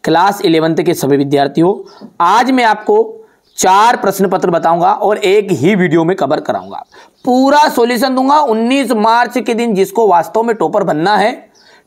Class 11th के सभी विद्यार्थियों, आज मैं आपको 4 प्रश्न पत्र बताऊंगा और एक ही वीडियो में कवर कराऊंगा। पूरा सॉल्यूशन दूंगा 19 मार्च के दिन, जिसको वास्तव में टॉपर बनना है,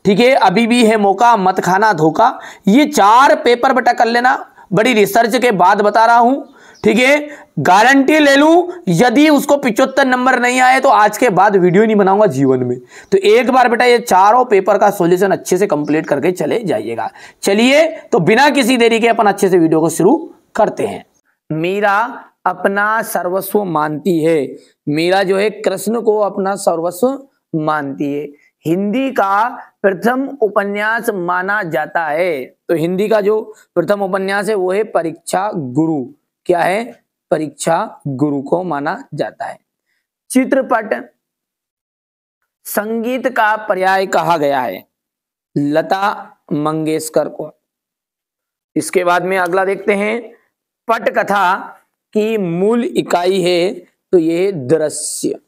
ठीक है, अभी भी है मौका, मत खाना धोखा। ये 4 पेपर बेटा कर लेना, बड़ी रिसर्च के बाद बता रहा हूं, ठीक है। गारंटी ले लूं, यदि उसको 75 नंबर नहीं आए तो आज के बाद वीडियो नहीं बनाऊंगा जीवन में। तो एक बार बेटा ये चारों पेपर का सॉल्यूशन अच्छे से कंप्लीट करके चले जाइएगा। चलिए तो बिना किसी देरी के अपन अच्छे से वीडियो को शुरू करते हैं। मीरा अपना सर्वस्व मानती है। मीरा जो है कृष्ण को अपना सर्वस्व मानती है। हिंदी का प्रथम उपन्यास माना जाता है। तो हिंदी का जो प्रथम उपन्यास है वो है परीक्षा गुरु। क्या है? परीक्षा गुरु को माना जाता है। चित्रपट संगीत का पर्याय कहा गया है लता मंगेशकर को। इसके बाद में अगला देखते हैं, पटकथा की मूल इकाई है तो यह दृश्य।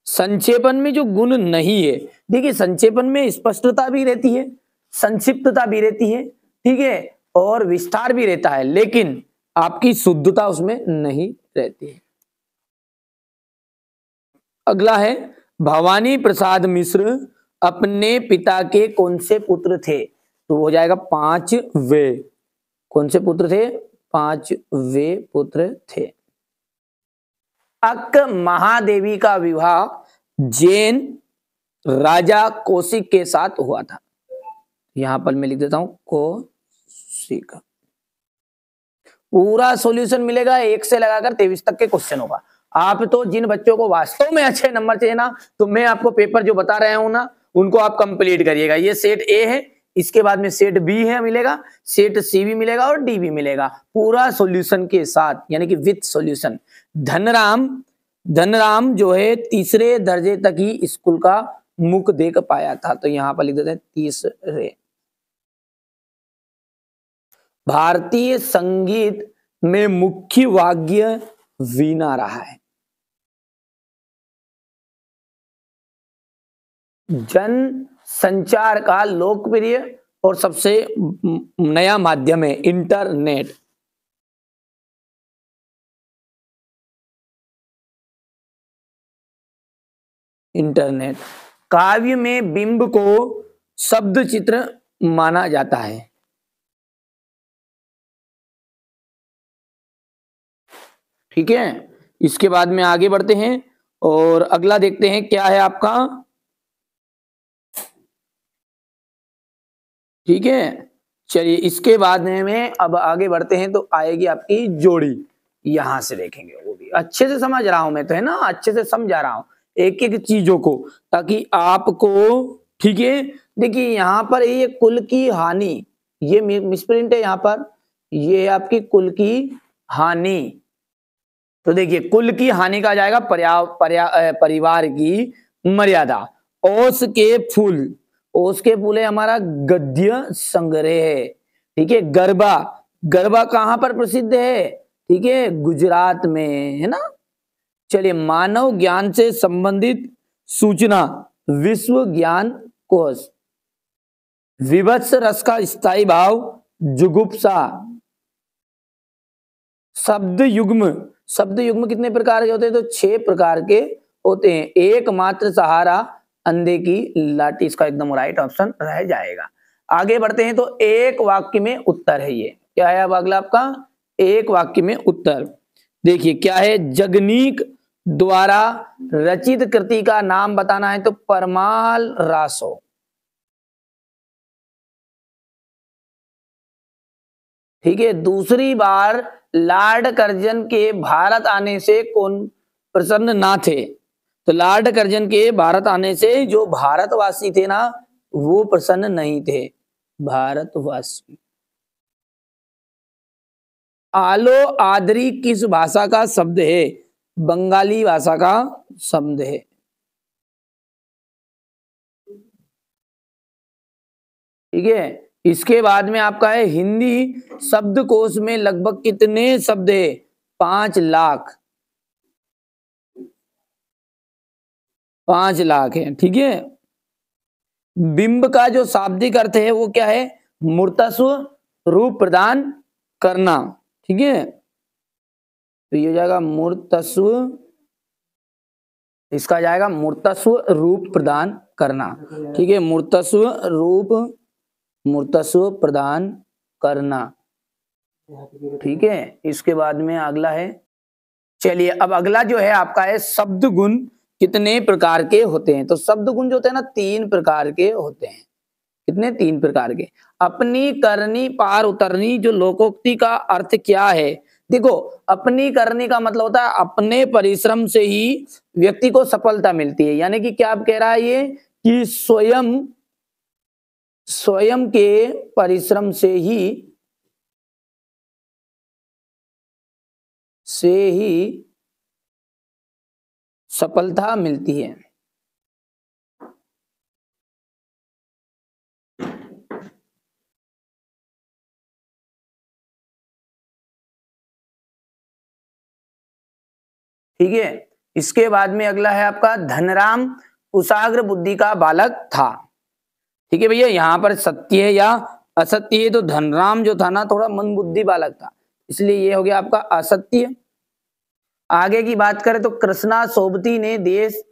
संक्षेपण में जो गुण नहीं है, देखिए संक्षेपण में स्पष्टता भी रहती है, संक्षिप्तता भी रहती है, ठीक है, और विस्तार भी रहता है, लेकिन आपकी शुद्धता उसमें नहीं रहती है। अगला है, भवानी प्रसाद मिश्र अपने पिता के कौन से पुत्र थे? तो हो जाएगा 5वें। कौन से पुत्र थे? 5वें पुत्र थे। अक्क महादेवी का विवाह जैन राजा कौशिक के साथ हुआ था। यहां पर मैं लिख देता हूं कौशिक। पूरा सॉल्यूशन मिलेगा 1 से लगाकर 23 तक के क्वेश्चन होगा। आप तो जिन बच्चों को वास्तव में अच्छे नंबर चाहिए ना, तो मैं आपको पेपर जो बता रहा हूं ना, उनको आप कंप्लीट करिएगा। ये सेट ए है, इसके बाद में सेट बी है मिलेगा, सेट सी भी मिलेगा और डी भी मिलेगा, पूरा सॉल्यूशन के साथ, यानी कि विथ सॉल्यूशन। धनराम जो है 3रे दर्जे तक ही स्कूल का मुख देख पाया था। तो यहां पर लिख देते हैं 3रे। भारतीय संगीत में मुख्य वाद्य वीणा रहा है। जन संचार का लोकप्रिय और सबसे नया माध्यम है इंटरनेट। इंटरनेट। काव्य में बिंब को शब्द चित्र माना जाता है। ठीक है, इसके बाद में आगे बढ़ते हैं और अगला देखते हैं क्या है आपका। ठीक है, चलिए इसके बाद में अब आगे बढ़ते हैं तो आएगी आपकी जोड़ी। यहां से देखेंगे, वो भी अच्छे से समझ रहा हूं मैं, तो है ना, अच्छे से समझा रहा हूं एक एक चीजों को, ताकि आपको, ठीक है। देखिए यहां पर ये कुल की हानि, ये मिसप्रिंट है, यहां पर ये आपकी कुल की हानि। तो देखिए कुल की हानि का जाएगा परिवार की मर्यादा। ओस के फूल, ओस के फूल है हमारा गद्य संग्रह है। ठीक है, गरबा, गरबा कहां पर प्रसिद्ध है? ठीक है, गुजरात में, है ना। चलिए, मानव ज्ञान से संबंधित सूचना विश्व ज्ञान कोश। विभत्स रस का स्थायी भाव जुगुप्सा। शब्द युग्म, शब्द युग्म कितने प्रकार के होते हैं? तो 6 प्रकार के होते हैं। एकमात्र सहारा अंधे की लाठी, इसका एकदम राइट ऑप्शन रह जाएगा। आगे बढ़ते हैं तो एक वाक्य में उत्तर है। ये क्या है अब अगला आपका? एक वाक्य में उत्तर। देखिए क्या है, जगनीक द्वारा रचित कृति का नाम बताना है तो परमाल रासो। ठीक है, दूसरी बार लॉर्ड कर्जन के भारत आने से कौन प्रसन्न ना थे? तो लॉर्ड कर्जन के भारत आने से जो भारतवासी थे ना, वो प्रसन्न नहीं थे, भारतवासी। आलो आदरी किस भाषा का शब्द है? बंगाली भाषा का शब्द है। ठीक है, इसके बाद में आपका है हिंदी शब्दकोश में लगभग कितने शब्द है? 5 लाख। 5 लाख है। ठीक है, बिंब का जो शाब्दिक अर्थ है वो क्या है? मूर्तस्व रूप प्रदान करना, ठीक है। तो ये हो जाएगा मूर्तस्व, इसका आ जाएगा मूर्तस्व रूप प्रदान करना, ठीक है। मूर्तस्व प्रदान करना, ठीक है। इसके बाद में अगला है, चलिए अब अगला जो है आपका है शब्द गुण कितने प्रकार के होते हैं। तो शब्द गुण जो होते हैं ना 3 प्रकार के होते हैं। कितने? 3 प्रकार के। अपनी, करनी, पार उतरनी। जो लोकोक्ति का अर्थ क्या है? देखो, अपनी करनी का मतलब होता है अपने परिश्रम से ही व्यक्ति को सफलता मिलती है। यानी कि क्या आप कह रहा है ये कि स्वयं के परिश्रम से ही सफलता मिलती है। ठीक है। इसके बाद में अगला है आपका धनराम कुशाग्र बुद्धि का बालक था। ठीक है भैया, यहां पर सत्य है या असत्य है? तो धनराम जो था ना थोड़ा मंद बुद्धि बालक था, इसलिए ये हो गया आपका असत्य। आगे की बात करें तो कृष्णा सोबती ने देश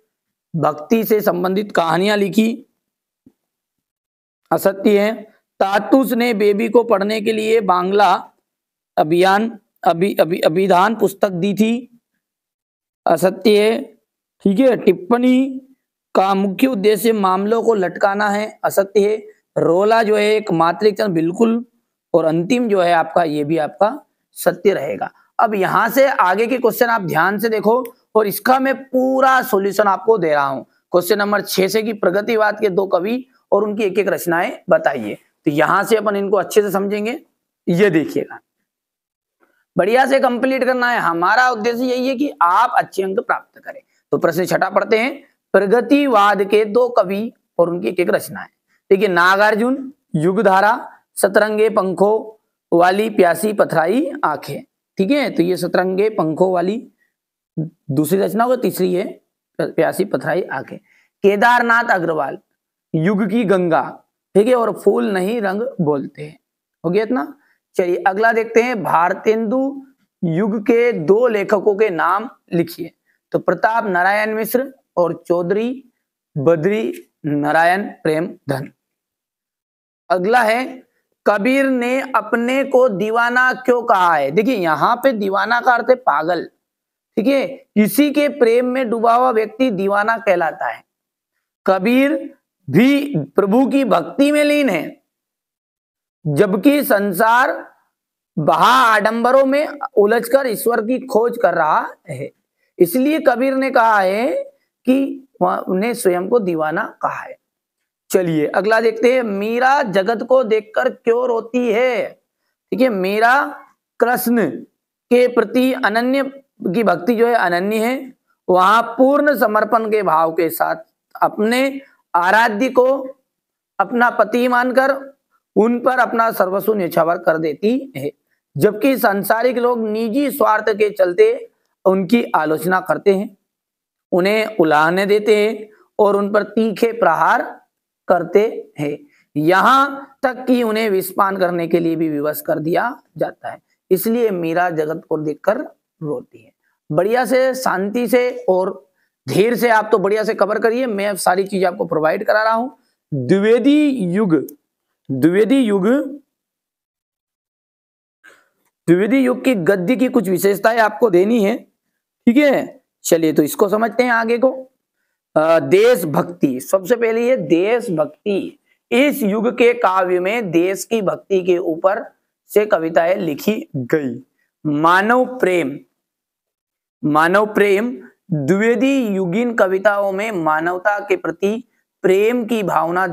भक्ति से संबंधित कहानियां लिखी, असत्य है। तातुस ने बेबी को पढ़ने के लिए बांग्ला अभिधान पुस्तक दी थी, असत्य है। ठीक है। टिप्पणी का मुख्य उद्देश्य मामलों को लटकाना है, असत्य है। रोला जो है एक मात्रिक चिन्ह, बिल्कुल। और अंतिम जो है आपका, ये भी आपका सत्य रहेगा। अब यहां से आगे के क्वेश्चन आप ध्यान से देखो और इसका मैं पूरा सॉल्यूशन आपको दे रहा हूं। क्वेश्चन नंबर 6 से कि प्रगतिवाद के 2 कवि और उनकी एक-एक रचनाएं बताइए। तो यहां से अपन इनको अच्छे से समझेंगे। ये देखिएगा, बढ़िया से कंप्लीट करना है। हमारा उद्देश्य यही है कि आप अच्छे अंक प्राप्त करें। तो प्रश्न 6 पढ़ते हैं। प्रगतिवाद के 2 कवि और उनकी एक-एक रचनाएं। देखिए, नागार्जुन, युगधारा, सतरंगे पंखों वाली प्यासी पथराई आंखें। ठीक है। तो ये सतरंगे पंखों वाली दूसरी रचना होगी, तीसरी है प्यासी पथराई आंखें। केदारनाथ अग्रवाल, युग की गंगा। ठीक है। और फूल नहीं रंग बोलते हैं। हो गया इतना। चलिए अगला देखते हैं। भारतेंदु युग के 2 लेखकों के नाम लिखिए। तो प्रताप नारायण मिश्र और चौधरी बद्री नारायण प्रेमधन। अगला है, कबीर ने अपने को दीवाना क्यों कहा है? देखिए, यहां पे दीवाना का अर्थ है पागल। ठीक है। किसी के प्रेम में डूबा हुआ व्यक्ति दीवाना कहलाता है। कबीर भी प्रभु की भक्ति में लीन है, जबकि संसार बहा आडंबरों में उलझकर ईश्वर की खोज कर रहा है। इसलिए कबीर ने कहा है कि उन्हें स्वयं को दीवाना कहा है। चलिए अगला देखते हैं। मीरा जगत को देखकर क्यों रोती है? ठीक है। मीरा कृष्ण के प्रति अनन्य की भक्ति जो है अनन्य है। वहां पूर्ण समर्पण के भाव के साथ अपने आराध्य को अपना पति मानकर उन पर अपना सर्वस्व न्यौछावर कर देती है, जबकि सांसारिक लोग निजी स्वार्थ के चलते उनकी आलोचना करते हैं, उन्हें उलाहने देते हैं और उन पर तीखे प्रहार करते हैं। यहां तक कि उन्हें विषपान करने के लिए भी विवश कर दिया जाता है। इसलिए मीरा जगत को देखकर रोती है। बढ़िया से, शांति से और धीर से आप तो बढ़िया से कवर करिए। मैं अब सारी चीज आपको प्रोवाइड करा रहा हूं। द्विवेदी युग की गद्य की कुछ विशेषताएं आपको देनी है। ठीक है। चलिए तो इसको समझते हैं आगे को। देशभक्ति, सबसे पहले ये देशभक्ति। इस युग के काव्य में देश की भक्ति के ऊपर से कविताएं लिखी गई। मानव प्रेम, द्विवेदी युगीन कविताओं में मानवता के प्रति प्रेम की भावना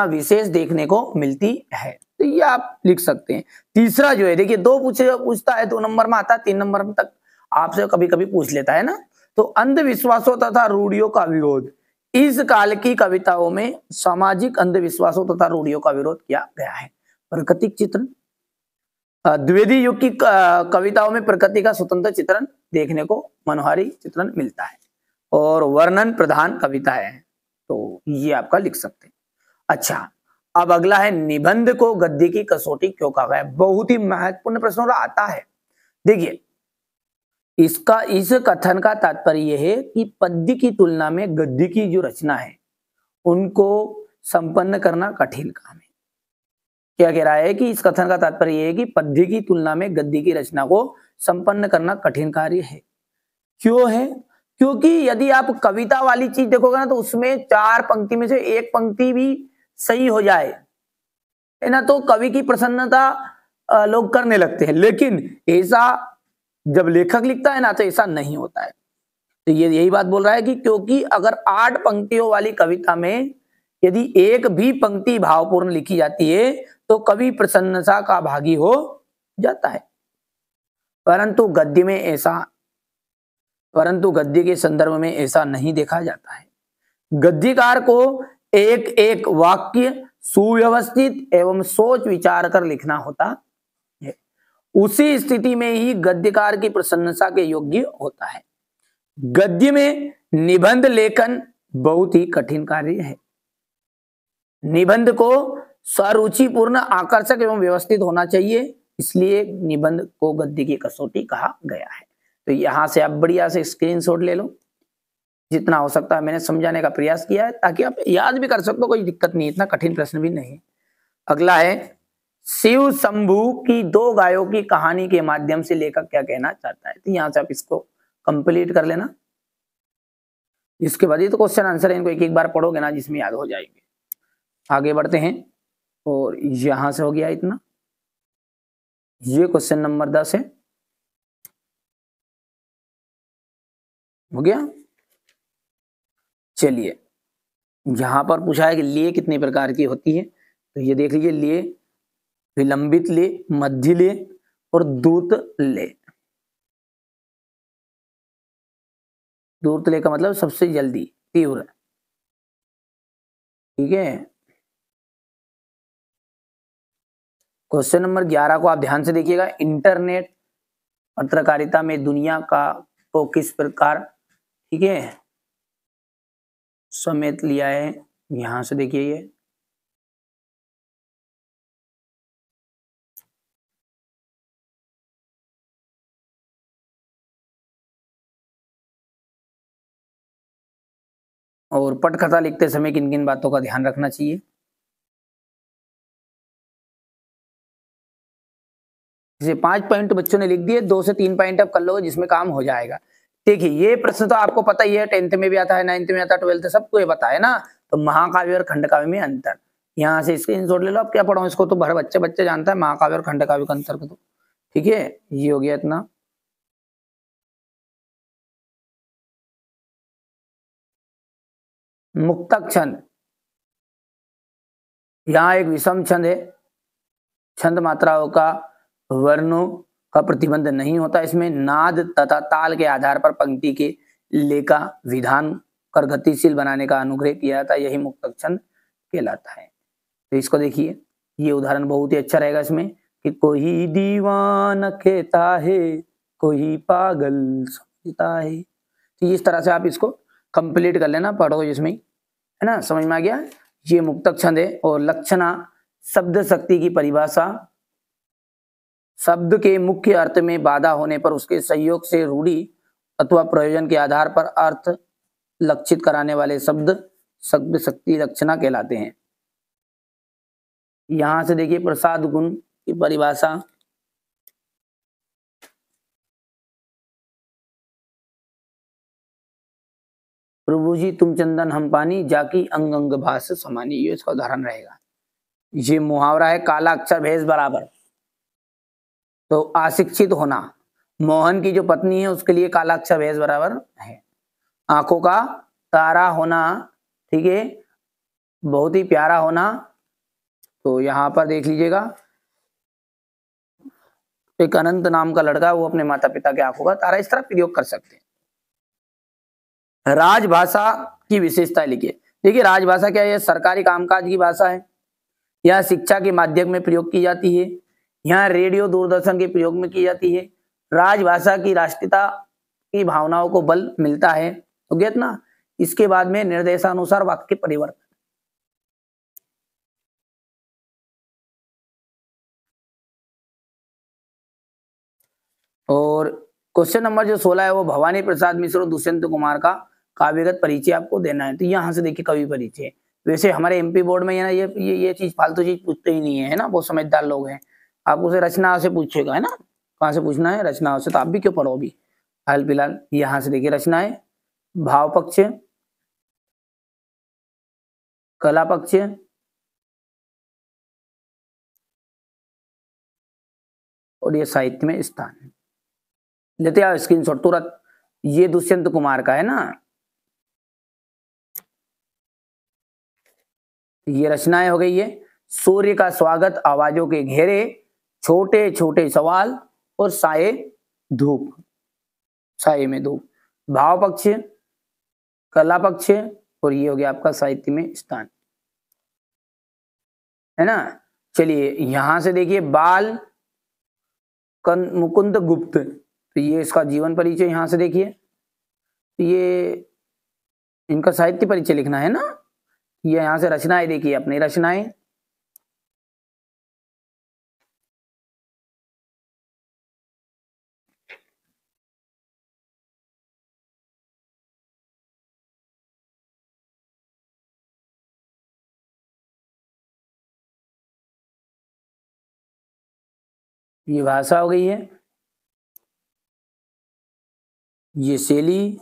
विशेष देखने को मिलती है। तो ये आप लिख सकते हैं। तीसरा जो है, देखिए 2 पूछता है 2 नंबर में आता है, 3 नंबर तक आपसे कभी कभी पूछ लेता है ना। तो अंधविश्वासों तथा रूढ़ियों का विरोध। इस काल की कविताओं में सामाजिक अंधविश्वासों तथा रूढ़ियों का विरोध किया गया है। प्राकृतिक चित्रण, द्विवेदी युग की कविताओं में प्रकृति का स्वतंत्र चित्रण देखने को, मनोहारी चित्रण मिलता है और वर्णन प्रधान कविता है। तो ये आपका लिख सकते हैं। अच्छा, अब अगला है निबंध को गद्य की कसौटी क्यों कहा गया। बहुत ही महत्वपूर्ण प्रश्न और आता है। देखिए इसका इस कथन का तात्पर्य यह है कि पद्य की तुलना में गद्य की जो रचना है उनको संपन्न करना कठिन काम है। क्या कह रहा है कि इस कथन का तात्पर्य यह है कि पद्य की तुलना में गद्य की रचना को संपन्न करना कठिन कार्य है। क्यों है? क्योंकि यदि आप कविता वाली चीज देखोगे ना तो उसमें 4 पंक्ति में से एक पंक्ति भी सही हो जाए है ना तो कवि की प्रसन्नता लोग करने लगते हैं, लेकिन ऐसा जब लेखक लिखता है ना तो ऐसा नहीं होता है। तो ये यही बात बोल रहा है कि क्योंकि अगर 8 पंक्तियों वाली कविता में यदि एक भी पंक्ति भावपूर्ण लिखी जाती है तो कवि प्रसन्नता का भागी हो जाता है, परंतु गद्य के संदर्भ में ऐसा नहीं देखा जाता है। गद्यकार को एक एक वाक्य सुव्यवस्थित एवं सोच विचार कर लिखना होता है। उसी स्थिति में ही गद्यकार की प्रशंसा के योग्य होता है। गद्य में निबंध लेखन बहुत ही कठिन कार्य है। निबंध को स्वरुचिपूर्ण, आकर्षक एवं व्यवस्थित होना चाहिए, इसलिए निबंध को गद्य की कसौटी कहा गया है। तो यहां से आप बढ़िया से स्क्रीनशॉट ले लो, जितना हो सकता है मैंने समझाने का प्रयास किया है ताकि आप याद भी कर सको, कोई दिक्कत नहीं, इतना कठिन प्रश्न भी नहीं। अगला है शिव शंभू की 2 गायों की कहानी के माध्यम से लेखक क्या कहना चाहता है। तो यहां से आप इसको कंप्लीट कर लेना, इसके बाद ये तो क्वेश्चन आंसर है, इनको एक एक बार पढ़ोगे ना जिसमें याद हो जाएंगे। आगे बढ़ते हैं और यहां से हो गया इतना, ये क्वेश्चन नंबर 10 है, हो गया। चलिए यहां पर पूछा है कि ले कितने प्रकार की होती है, तो ये देख लीजिए, ले, विलंबित ले, मध्य ले और दूत ले। दूत ले का मतलब सबसे जल्दी, तीव्र, ठीक है। क्वेश्चन नंबर 11 को आप ध्यान से देखिएगा। इंटरनेट पत्रकारिता में दुनिया का को किस प्रकार, ठीक है, समेत लिया है। यहां से देखिए ये और पटकथा लिखते समय किन किन बातों का ध्यान रखना चाहिए। जैसे 5 पॉइंट बच्चों ने लिख दिए, 2 से 3 पॉइंट आप कर लोगे जिसमें काम हो जाएगा। देखिए ये प्रश्न तो आपको पता ही है, 10th में भी आता है, 9th में आता है, 12th सबको ये पता है ना। तो महाकाव्य और खंडकाव्य में अंतर, यहाँ से स्क्रीनशॉट ले लो। आप क्या पढ़ो इसको तो भर बच्चे जानता है महाकाव्य और खंडकाव्य का अंतर को, तो ठीक है। ये हो गया इतना। मुक्तक छंद, यहाँ एक विषम छंद है, छंद मात्राओं का वर्णों का प्रतिबंध नहीं होता। इसमें नाद तथा ताल के आधार पर पंक्ति के ले का विधान कर गतिशील बनाने का अनुग्रह किया जाता है, यही मुक्तक छंद कहलाता है। तो इसको देखिए, ये उदाहरण बहुत ही अच्छा रहेगा इसमें कि कोई दीवान कहता है, कोई पागल समझता है। तो इस तरह से आप इसको कंप्लीट कर लेना, पढ़ो जिसमें, है ना, समझ में आ गया। ये मुक्तक छंद है। और लक्षणा शब्द शक्ति की परिभाषा, शब्द के मुख्य अर्थ में बाधा होने पर उसके सहयोग से रूढ़ि अथवा प्रयोजन के आधार पर अर्थ लक्षित कराने वाले शब्द शब्द शक्ति लक्षणा कहलाते हैं। यहां से देखिए प्रसाद गुण की परिभाषा, प्रभु जी तुम चंदन हम पानी, जाकी अंग अंग भास समानी, ये इसका उदाहरण रहेगा। ये मुहावरा है, काला अक्षर भैंस बराबर। तो अशिक्षित होना, मोहन की जो पत्नी है उसके लिए काला अक्षर भैंस बराबर है। आंखों का तारा होना, ठीक है, बहुत ही प्यारा होना। तो यहां पर देख लीजिएगा, एक अनंत नाम का लड़का, वो अपने माता पिता के आंखों का तारा, इस तरह प्रयोग कर सकते हैं। राजभाषा की विशेषता लिखिए। देखिए राजभाषा क्या है, सरकारी कामकाज की भाषा है, यह शिक्षा के माध्यम में प्रयोग की जाती है, यहाँ रेडियो दूरदर्शन के प्रयोग में की जाती है। राजभाषा की राष्ट्रीयता की भावनाओं को बल मिलता है, तो गया ना। इसके बाद में निर्देशानुसार वाक्य परिवर्तन, और क्वेश्चन नंबर जो 16 है वो भवानी प्रसाद मिश्र और दुष्यंत कुमार का काव्यगत परिचय आपको देना है। तो यहाँ से देखिए कवि परिचय। वैसे हमारे एमपी बोर्ड में ये चीज फालतू चीज पूछते ही नहीं है ना, बहुत समझदार लोग हैं। आपको से रचना से पूछेगा है ना, कहाँ से पूछना है, रचना से। तो आप भी क्यों पढ़ो अभी हाल फिलहाल। यहाँ से देखिए रचनाएं, भाव पक्ष, कला पक्ष, और ये साहित्य में स्थान। लेते आओ स्क्रीनशॉट तुरंत। ये दुष्यंत कुमार का है ना, ये रचनाएं हो गई है। सूर्य का स्वागत, आवाजों के घेरे, छोटे छोटे सवाल, और साए धूप, साए में धूप। भाव पक्ष, कला पक्ष, और ये हो गया आपका साहित्य में स्थान, है ना। चलिए यहां से देखिए बाल मुकुंद गुप्त, तो ये इसका जीवन परिचय यहां से देखिए। ये इनका साहित्य परिचय लिखना है ना। ये यहां से रचनाएं देखिए, अपनी रचनाएं। ये भाषा हो गई है, ये शैली,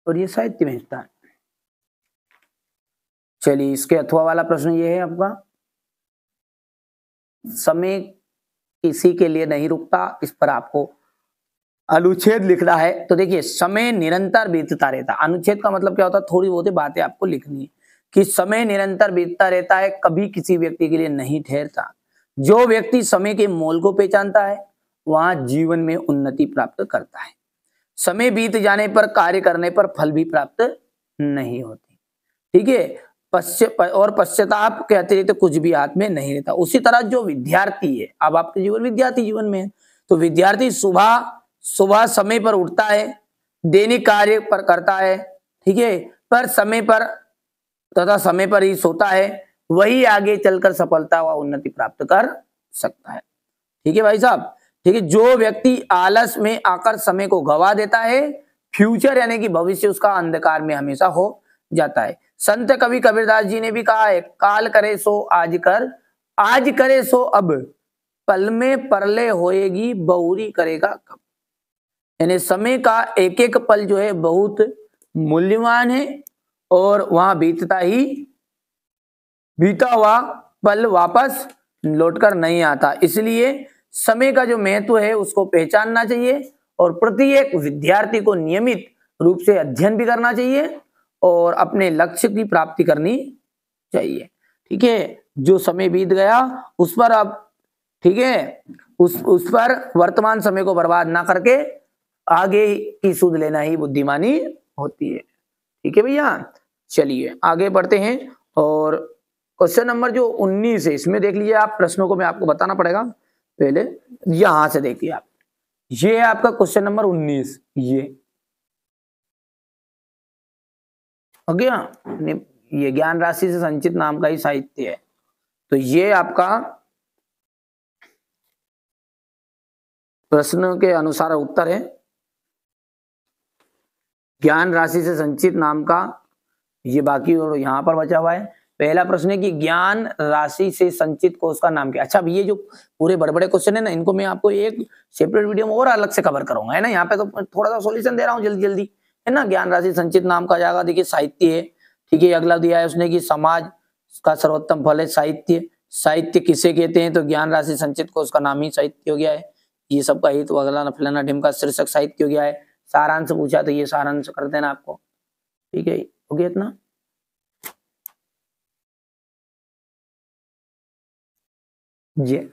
और ये साहित्य में स्थान। चलिए इसके अथवा वाला प्रश्न ये है आपका, समय किसी के लिए नहीं रुकता, इस पर आपको अनुच्छेद लिखना है। तो देखिए समय निरंतर बीतता रहता। अनुच्छेद का मतलब क्या होता है, थोड़ी बहुत बातें आपको लिखनी है कि समय निरंतर बीतता रहता है, कभी किसी व्यक्ति के लिए नहीं ठहरता। जो व्यक्ति समय के मोल को पहचानता है वहां जीवन में उन्नति प्राप्त करता है। समय बीत जाने पर, कार्य करने पर फल भी प्राप्त नहीं होती। ठीक है, पश्चाताप के अतिरिक्त कुछ भी हाथ में नहीं रहता। उसी तरह जो विद्यार्थी है, अब आपके जीवन विद्यार्थी जीवन में है, तो विद्यार्थी सुबह समय पर उठता है, दैनिक कार्य पर करता है, ठीक है, पर समय पर तथा समय पर ही सोता है, वही आगे चलकर सफलता व उन्नति प्राप्त कर सकता है। ठीक है भाई साहब। ठीक है, जो व्यक्ति आलस में आकर समय को गवा देता है, फ्यूचर यानी कि भविष्य उसका अंधकार में हमेशा हो जाता है। संत कवि कबीरदास जी ने भी कहा है, काल करे सो आज कर, आज करे सो अब, पल में परले होएगी बहुरी करेगा कब। यानी समय का एक एक पल जो है बहुत मूल्यवान है, और वहां बीता हुआ पल वापस लौटकर नहीं आता। इसलिए समय का जो महत्व है उसको पहचानना चाहिए, और प्रत्येक विद्यार्थी को नियमित रूप से अध्ययन भी करना चाहिए और अपने लक्ष्य की प्राप्ति करनी चाहिए। ठीक है, जो समय बीत गया उस पर अब, ठीक है, उस पर वर्तमान समय को बर्बाद ना करके आगे की सुध लेना ही बुद्धिमानी होती है। ठीक है भैया, चलिए आगे बढ़ते हैं। और क्वेश्चन नंबर जो 19 है, इसमें देख लीजिए आप, प्रश्नों को मैं आपको बताना पड़ेगा पहले। यहां से देखिए आप, ये है आपका क्वेश्चन नंबर 19। ये हो गया, ये ज्ञान राशि से संचित नाम का ही साहित्य है। तो ये आपका प्रश्न के अनुसार उत्तर है, ज्ञान राशि से संचित नाम का। ये बाकी और यहां पर बचा हुआ है। पहला प्रश्न है कि ज्ञान राशि से संचित कोष का नाम क्या। अच्छा, अब ये जो पूरे बड़े बड़े क्वेश्चन है ना, इनको मैं आपको एक सेपरेट वीडियो में और अलग से कवर करूंगा, है ना। यहाँ पे तो थोड़ा सा सॉल्यूशन दे रहा हूँ जल्दी जल्दी, है ना। ज्ञान राशि संचित नाम का जाएगा, देखिए साहित्य है। ठीक है, अगला दिया है उसने कि समाज का सर्वोत्तम फल है साहित्य। साहित्य किसे कहते हैं, तो ज्ञान राशि संचित कोष का नाम ही साहित्य हो गया है। ये सबका हित तो अगला फलाना ढिमका शीर्षक साहित्य हो गया है। सारांश पूछा तो ये सारांश कर देना आपको। ठीक है, हो गया इतना। ये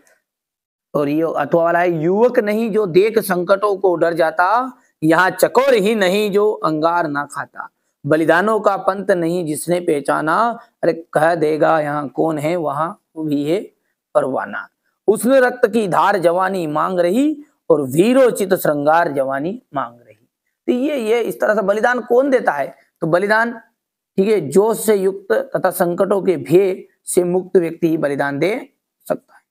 और ये अथवा वाला है, युवक नहीं जो देख संकटों को डर जाता, यहाँ चकोर ही नहीं जो अंगार ना खाता। बलिदानों का पंत नहीं जिसने पहचाना, अरे कह देगा यहाँ कौन है वहां भी है परवाना। उसने रक्त की धार जवानी मांग रही, और वीरोचित श्रृंगार जवानी मांग रही। तो ये इस तरह से बलिदान कौन देता है, तो बलिदान, ठीक है, जोश से युक्त तथा संकटों के भय से मुक्त व्यक्ति ही बलिदान दे सकता है।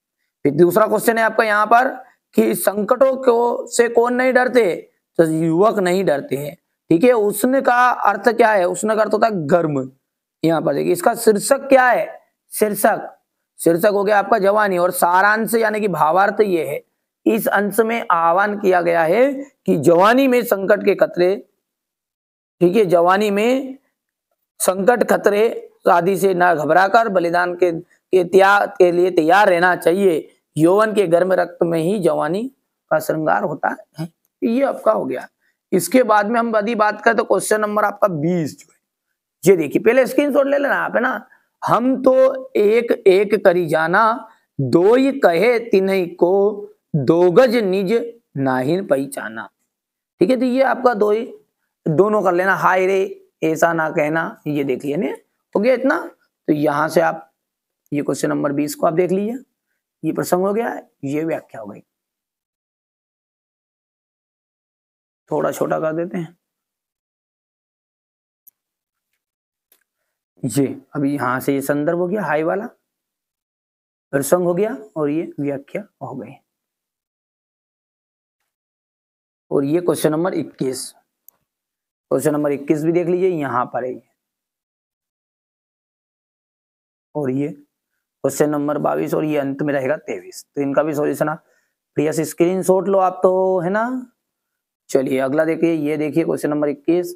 फिर दूसरा क्वेश्चन है आपका यहाँ पर कि संकटों को से कौन नहीं डरते, तो युवक नहीं डरते हैं। ठीक है, उष्ण का अर्थ क्या है, उष्ण का अर्थ होता है गर्म। यहाँ पर देखिए इसका शीर्षक क्या है, शीर्षक शीर्षक हो गया आपका जवानी, और सारांश यानी कि भावार्थ ये है, इस अंश में आह्वान किया गया है कि जवानी में संकट के खतरे, ठीक है, जवानी में संकट खतरे आदि से ना घबराकर बलिदान के त्याग के लिए तैयार रहना चाहिए। यौवन के गर्म रक्त में ही जवानी का श्रृंगार होता है। ये आपका हो गया। इसके बाद में हम यदि बात करें तो क्वेश्चन नंबर आपका 20 जो है, ये देखिए, पहले स्क्रीनशॉट ले लेना आप, है ना। हम तो एक एक करी जाना, दो ही कहे तिन्हीं को, दो गज निज नाहिन पहचाना। ठीक है, तो ये आपका दो ही, दोनों कर लेना, हाय रे ऐसा ना कहना, ये देख लिया ने, हो गया इतना। तो यहां से आप ये क्वेश्चन नंबर 20 को आप देख लीजिए, ये प्रसंग हो गया, ये व्याख्या हो गई। थोड़ा छोटा कर देते हैं ये, अभी यहां से ये संदर्भ हो गया हाई वाला, प्रसंग हो गया, और ये व्याख्या हो गई। और ये क्वेश्चन नंबर 21, क्वेश्चन नंबर 21 भी देख लीजिए, यहां पर है। और ये क्वेश्चन नंबर 22, और ये अंत में रहेगा 23। तो इनका भी सॉल्यूशन आप प्रिया से स्क्रीनशॉट लो आप, तो है ना। चलिए अगला देखिए, ये देखिए क्वेश्चन नंबर 21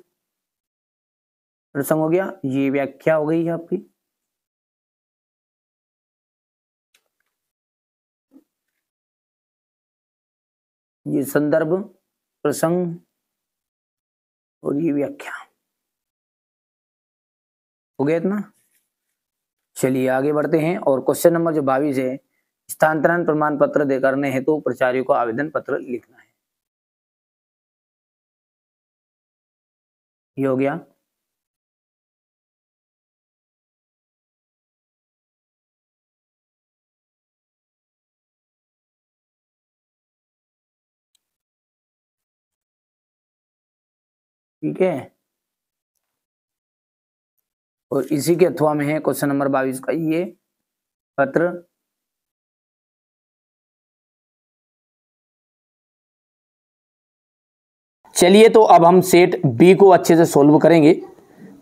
प्रसंग हो गया, ये व्याख्या हो गई है आपकी। ये संदर्भ, प्रसंग और ये व्याख्या हो गया इतना। चलिए आगे बढ़ते हैं, और क्वेश्चन नंबर जो 22 है, स्थानांतरण प्रमाण पत्र दे करने हेतु तो प्राचार्य को आवेदन पत्र लिखना है। ये हो गया। ठीक है, और इसी के अथवा में है क्वेश्चन नंबर 22 का ये पत्र। चलिए तो अब हम सेट बी को अच्छे से सोल्व करेंगे।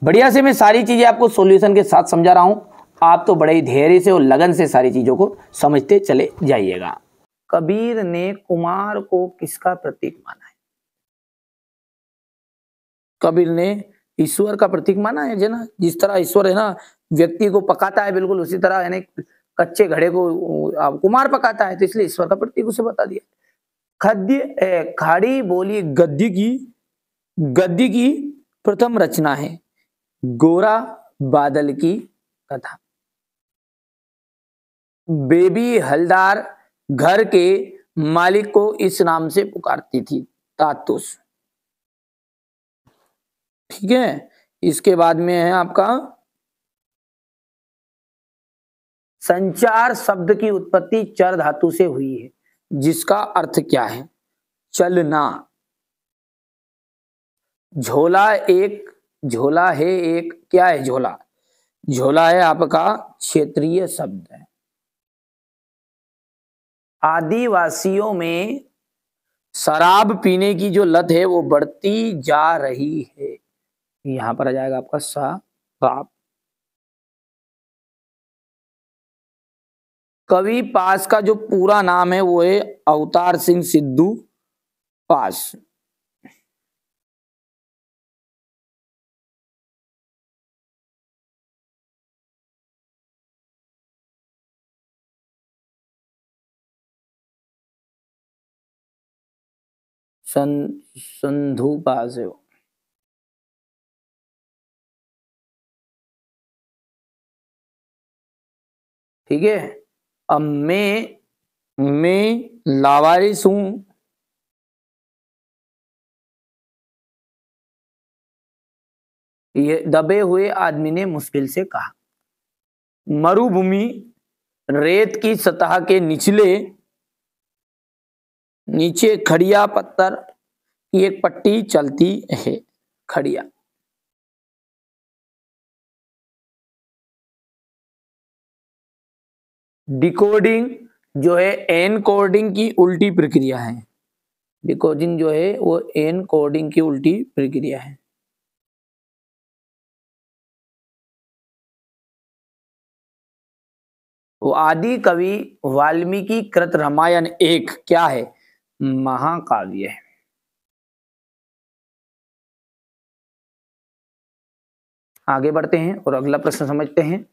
बढ़िया से मैं सारी चीजें आपको सॉल्यूशन के साथ समझा रहा हूं, आप तो बड़े ही धैर्य से और लगन से सारी चीजों को समझते चले जाइएगा। कबीर ने कुमार को किसका प्रतीक माना है? कबीर ने ईश्वर का प्रतीक माना है ना। जिस तरह ईश्वर है ना व्यक्ति को पकाता है, बिल्कुल उसी तरह यानी कच्चे घड़े को कुमार पकाता है, तो इसलिए ईश्वर का प्रतीक उसे बता दिया। खद्य खाड़ी बोली गद्य की प्रथम रचना है गोरा बादल की कथा। बेबी हलदार घर के मालिक को इस नाम से पुकारती थी, तातुस। ठीक है, इसके बाद में है आपका संचार शब्द की उत्पत्ति चर धातु से हुई है, जिसका अर्थ क्या है? चलना। झोला है एक, क्या है झोला? झोला है आपका क्षेत्रीय शब्द है। आदिवासियों में शराब पीने की जो लत है वो बढ़ती जा रही है, यहां पर आ जाएगा आपका शराब। कवि पास का जो पूरा नाम है वो है अवतार सिंह सिद्धू पास। संधू पास है वो। ठीक है, अब मैं लावारिस हूं, ये दबे हुए आदमी ने मुश्किल से कहा। मरुभूमि रेत की सतह के नीचे खड़िया पत्थर की एक पट्टी चलती है। खड़िया। डिकोडिंग जो है एनकोडिंग की उल्टी प्रक्रिया है। डिकोडिंग जो है वो एनकोडिंग की उल्टी प्रक्रिया है। वो आदि कवि वाल्मीकि कृत रामायण एक क्या है? महाकाव्य है। आगे बढ़ते हैं और अगला प्रश्न समझते हैं।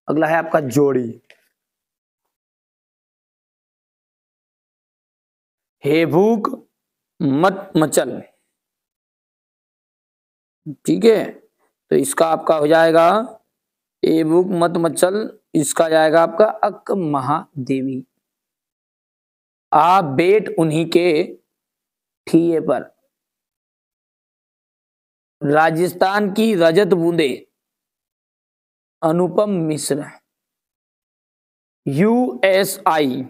अगला है आपका जोड़ी। हे भूख मत मचल, ठीक है, तो इसका आपका हो जाएगा ए भूख मत मचल, इसका जाएगा आपका अक महादेवी। आ बेट उन्हीं के ठिए पर, राजस्थान की रजत बूंदे अनुपम मिश्र। यूएसआई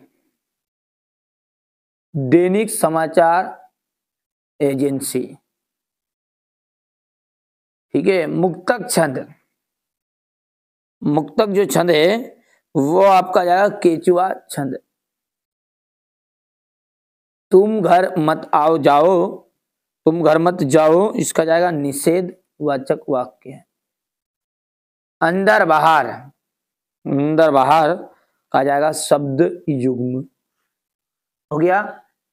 दैनिक समाचार एजेंसी, ठीक है। मुक्तक छंद, मुक्तक जो छंद है वो आपका जाएगा केचुआ छंद। तुम घर मत आओ जाओ, तुम घर मत जाओ, इसका जाएगा निषेध वाचक वाक्य है। अंदर बाहर, अंदर बाहर का जाएगा शब्द युग्म, हो गया।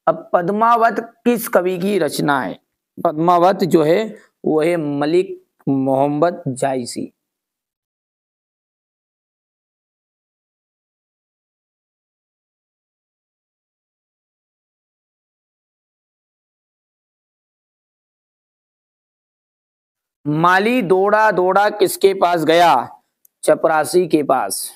अब पद्मावत किस कवि की रचना है? पद्मावत जो है वो है मलिक मोहम्मद जायसी। माली दौड़ा दौड़ा किसके पास गया? चपरासी के पास।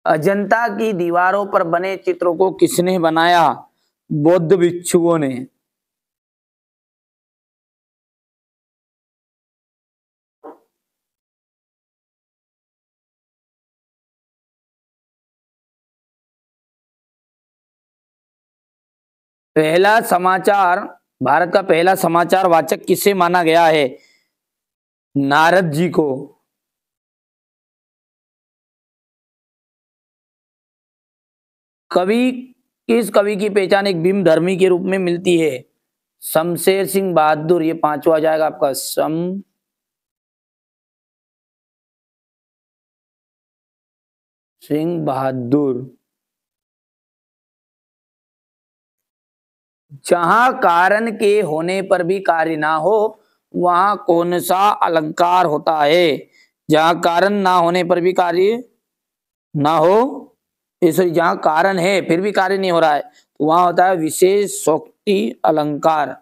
अजंता की दीवारों पर बने चित्रों को किसने बनाया? बौद्ध भिक्षुओं ने। पहला समाचार, भारत का पहला समाचार वाचक किसे माना गया है? नारद जी को। कवि, किस कवि की पहचान एक भीम धर्मी के रूप में मिलती है? शमशेर सिंह बहादुर, ये पांचवा जाएगा आपका शम सिंह बहादुर। जहां कारण के होने पर भी कार्य ना हो वहां कौन सा अलंकार होता है? जहां कारण ना होने पर भी कार्य ना हो, सॉरी, जहां कारण है फिर भी कार्य नहीं हो रहा है तो वहां होता है विशेषोक्ति अलंकार।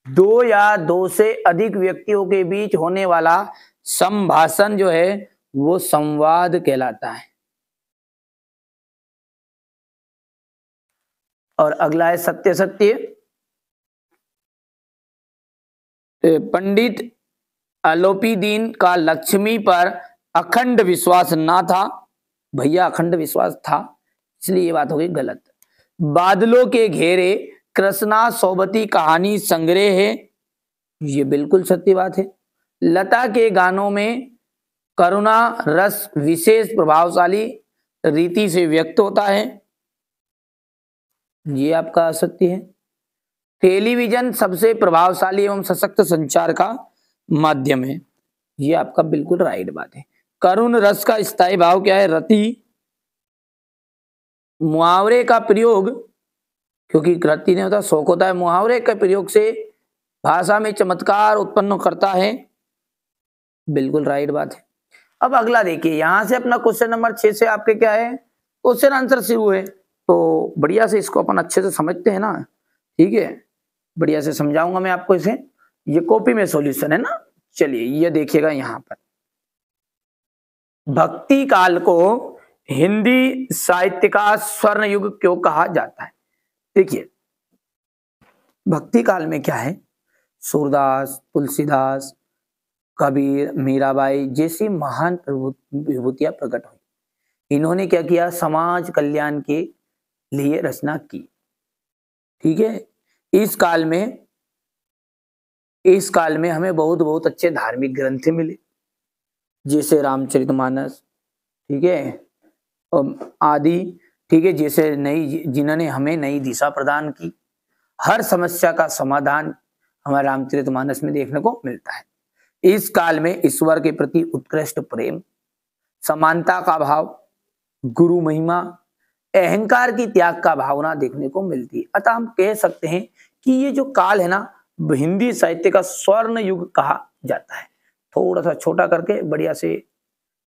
दो या दो से अधिक व्यक्तियों के बीच होने वाला संभाषण जो है वो संवाद कहलाता है। और अगला है सत्य सत्य। पंडित अलोपीदीन का लक्ष्मी पर अखंड विश्वास ना था। भैया अखंड विश्वास था, इसलिए ये बात हो गई गलत। बादलों के घेरे कृष्णा सोबती कहानी संग्रह है, ये बिल्कुल सत्य बात है। लता के गानों में करुणा रस विशेष प्रभावशाली रीति से व्यक्त होता है, ये आपका असत्य है। टेलीविजन सबसे प्रभावशाली एवं सशक्त संचार का माध्यम है, ये आपका बिल्कुल राइट बात है। करुण रस का स्थायी भाव क्या है? रति। मुहावरे का प्रयोग, क्योंकि रति नहीं होता शोक होता है, मुहावरे के प्रयोग से भाषा में चमत्कार उत्पन्न करता है, बिल्कुल राइट बात है। अब अगला देखिए, यहां से अपना क्वेश्चन नंबर 6 से आपके क्या है क्वेश्चन आंसर शुरू है, तो बढ़िया से इसको अपन अच्छे से समझते हैं ना, ठीक है, बढ़िया से समझाऊंगा मैं आपको इसे। ये कॉपी में सॉल्यूशन है ना, चलिए ये देखिएगा। यहां पर भक्ति काल को हिंदी साहित्य का स्वर्ण युग क्यों कहा जाता है? देखिए भक्ति काल में क्या है, सूरदास, तुलसीदास, कबीर, मीराबाई जैसी महान विभूतियां प्रकट हुई। इन्होंने क्या किया, समाज कल्याण के लिए रचना की। ठीक है, इस काल में हमें बहुत बहुत अच्छे धार्मिक ग्रंथ मिले, जैसे रामचरितमानस, ठीक है, आदि, ठीक है, जैसे जिन्होंने हमें नई दिशा प्रदान की। हर समस्या का समाधान हमारे रामचरितमानस में देखने को मिलता है। इस काल में ईश्वर के प्रति उत्कृष्ट प्रेम, समानता का भाव, गुरु महिमा, अहंकार की त्याग का भावना देखने को मिलती है। अतः हम कह सकते हैं कि ये जो काल है ना, हिंदी साहित्य का स्वर्ण युग कहा जाता है। थोड़ा सा छोटा करके बढ़िया से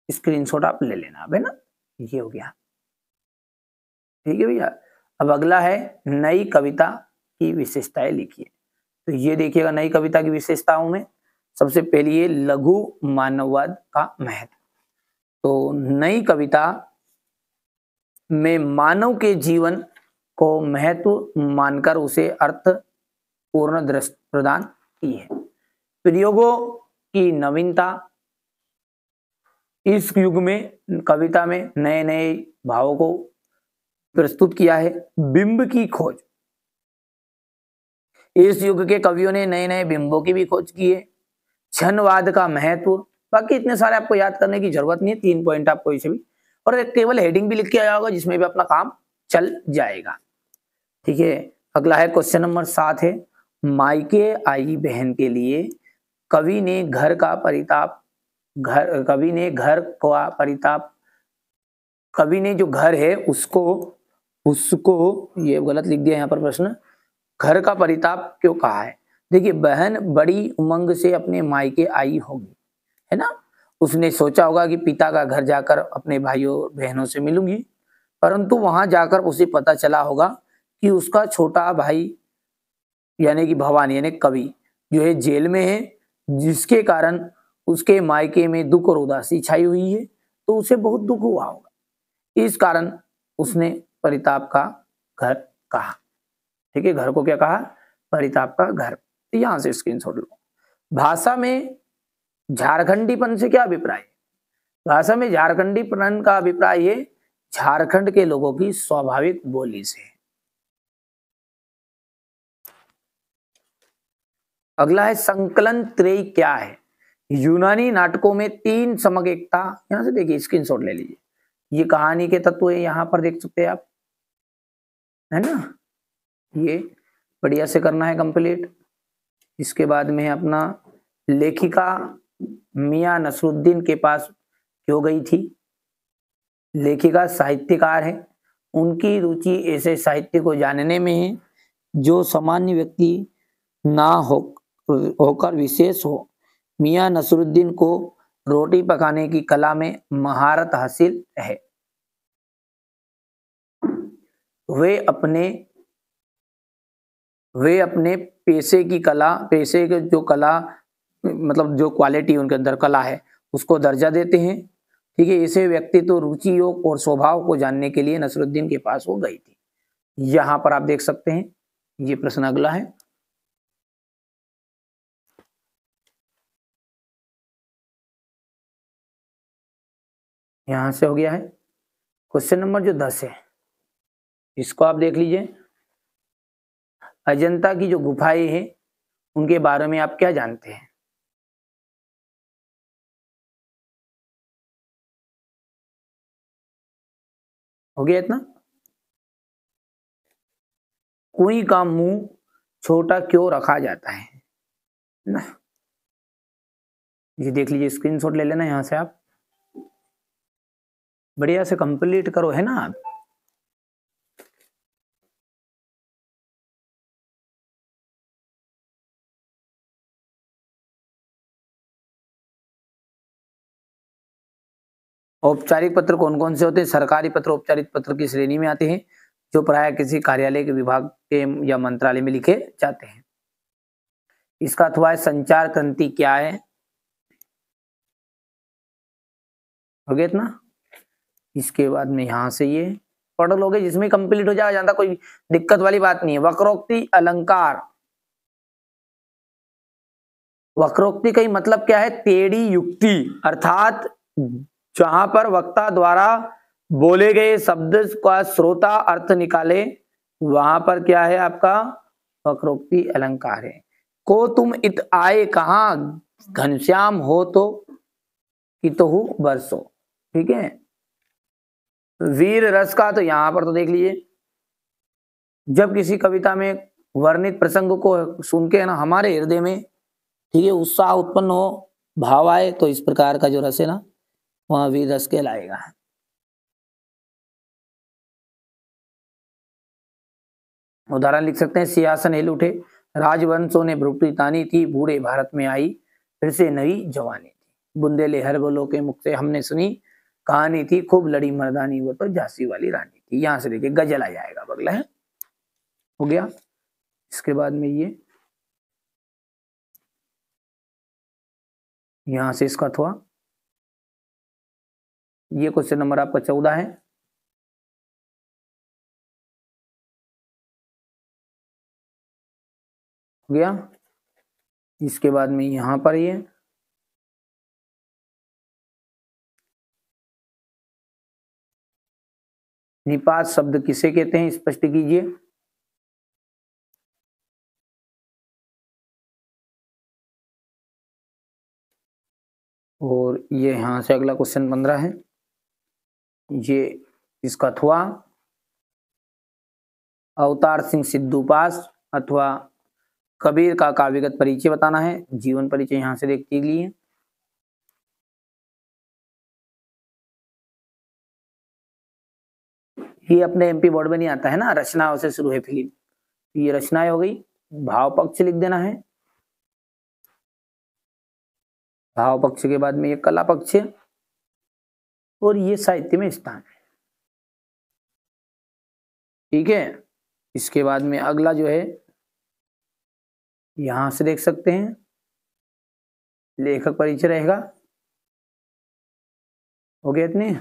स्क्रीनशॉट आप ले लेना, है ना। ये हो गया, ठीक है भैया। अब अगला है नई कविता की विशेषताएं लिखिए। तो ये देखिएगा, नई कविता की विशेषताओं में सबसे पहली है लघु मानववाद का महत्व। तो नई कविता में मानव के जीवन को महत्व मानकर उसे अर्थ पूर्ण दृष्टि प्रदान की है। प्रयोगों की नवीनता, इस युग में कविता में नए नए भावों को प्रस्तुत किया है। बिंब की खोज, इस युग के कवियों ने नए नए बिंबों की भी खोज की है। क्षणवाद का महत्व, बाकी इतने सारे आपको याद करने की जरूरत नहीं है, 3 पॉइंट आपको इसे भी, और एक केवल हेडिंग भी लिख के आया होगा जिसमें भी अपना काम चल जाएगा। ठीक है, अगला है क्वेश्चन नंबर 7 है, मायके आई बहन के लिए कवि ने घर का परिताप, कवि ने जो घर है उसको ये गलत लिख दिया यहाँ पर प्रश्न, घर का परिताप क्यों कहा है। देखिए, बहन बड़ी उमंग से अपने मायके आई होगी, है ना। उसने सोचा होगा कि पिता का घर जाकर अपने भाइयों बहनों से मिलूंगी, परंतु वहां जाकर उसे पता चला होगा कि उसका छोटा भाई यानी कि भवानी यानी कवि जो है जेल में है, जिसके कारण उसके मायके में दुख और उदासी छाई हुई है। तो उसे बहुत दुख हुआ होगा, इस कारण उसने परिताप का घर कहा। ठीक है, घर को क्या कहा, परिताप का घर। यहां से स्क्रीनशॉट लो। भाषा में झारखंडीपन से क्या अभिप्राय है। भाषा में झारखंडीपन का अभिप्राय है झारखंड के लोगों की स्वाभाविक बोली से। अगला है संकलन त्रयी क्या है। यूनानी नाटकों में 3 समग्र एकता, यहां से देखिए स्क्रीनशॉट ले लीजिए, ये कहानी के तत्व है, यहां पर देख सकते हैं आप, है ना। ये बढ़िया से करना है कंप्लीट। इसके बाद में अपना लेखिका मियां नसरुद्दीन के पास क्यों गई थी। लेखिका साहित्यकार है, उनकी रुचि ऐसे साहित्य को जानने में है जो सामान्य व्यक्ति ना होकर विशेष हो। मियां नसरुद्दीन को रोटी पकाने की कला में महारत हासिल है। वे अपने पेशे के जो कला मतलब जो क्वालिटी उनके अंदर कला है उसको दर्जा देते हैं। ठीक है, इसे व्यक्तित्व, रुचियों और स्वभाव को जानने के लिए नसरुद्दीन के पास वो गई थी। यहां पर आप देख सकते हैं, ये प्रश्न अगला है। यहां से हो गया है क्वेश्चन नंबर जो 10 है, इसको आप देख लीजिए। अजंता की जो गुफाएं हैं उनके बारे में आप क्या जानते हैं। हो गया इतना। कुएं का मुंह छोटा क्यों रखा जाता है ना, ये देख लीजिए, स्क्रीनशॉट ले लेना, यहां से आप बढ़िया से कंप्लीट करो, है ना। आप औपचारिक पत्र कौन कौन से होते हैं। सरकारी पत्र औपचारिक पत्र की श्रेणी में आते हैं, जो प्राय किसी कार्यालय के विभाग के या मंत्रालय में लिखे जाते हैं। इसका अथवा है संचार क्रांति क्या है। हो गया इतना। इसके बाद में यहां से ये पढ़ लोगे, जिसमें कंप्लीट हो जाएगा, ज्यादा कोई दिक्कत वाली बात नहीं है। वक्रोक्ति अलंकार, वक्रोक्ति का ही मतलब क्या है? टेढ़ी युक्ति, अर्थात जहां पर वक्ता द्वारा बोले गए शब्द का श्रोता अर्थ निकाले, वहां पर क्या है आपका? वक्रोक्ति अलंकार है। को तुम इत आए कहां, घनश्याम हो तो कितहु बरसो। ठीक है। वीर रस का तो यहां पर तो देख लीजिए, जब किसी कविता में वर्णित प्रसंग को सुन के ना हमारे हृदय में, ठीक है, उत्साह उत्पन्न हो, भाव आए, तो इस प्रकार का जो रस है ना, वहां वीर रस कहलाएगा। उदाहरण लिख सकते हैं, सिंहासन हिल उठे, राजवंशों ने भ्रुकुटी तानी थी, बूढ़े भारत में आई फिर से नई जवानी थी, बुंदेले हर बोलो के मुख से हमने सुनी, कहानी थी खूब लड़ी मर्दानी, वो तो झांसी वाली रानी थी। यहां से देखिए गजल आ जाएगा बगला है, हो गया। इसके बाद में ये यहां से इसका थोड़ा, ये क्वेश्चन नंबर आपका 14 है। हो गया। इसके बाद में यहां पर ये निपात शब्द किसे कहते हैं, स्पष्ट कीजिए। और ये यहां से अगला क्वेश्चन 15 है, ये इसका थुआ अवतार सिंह सिद्धू पास अथवा कबीर का काव्यगत परिचय बताना है। जीवन परिचय यहां से देखते लिए, ये अपने एमपी बोर्ड में नहीं आता है ना, रचनाओं से शुरू है फिल्म, ये रचनाएं हो गई। भाव पक्ष लिख देना है, भाव पक्ष के बाद में ये कला पक्ष है, और ये साहित्य में स्थान है। ठीक है। इसके बाद में अगला जो है, यहां से देख सकते हैं, लेखक परिचय रहेगा। हो गया इतने,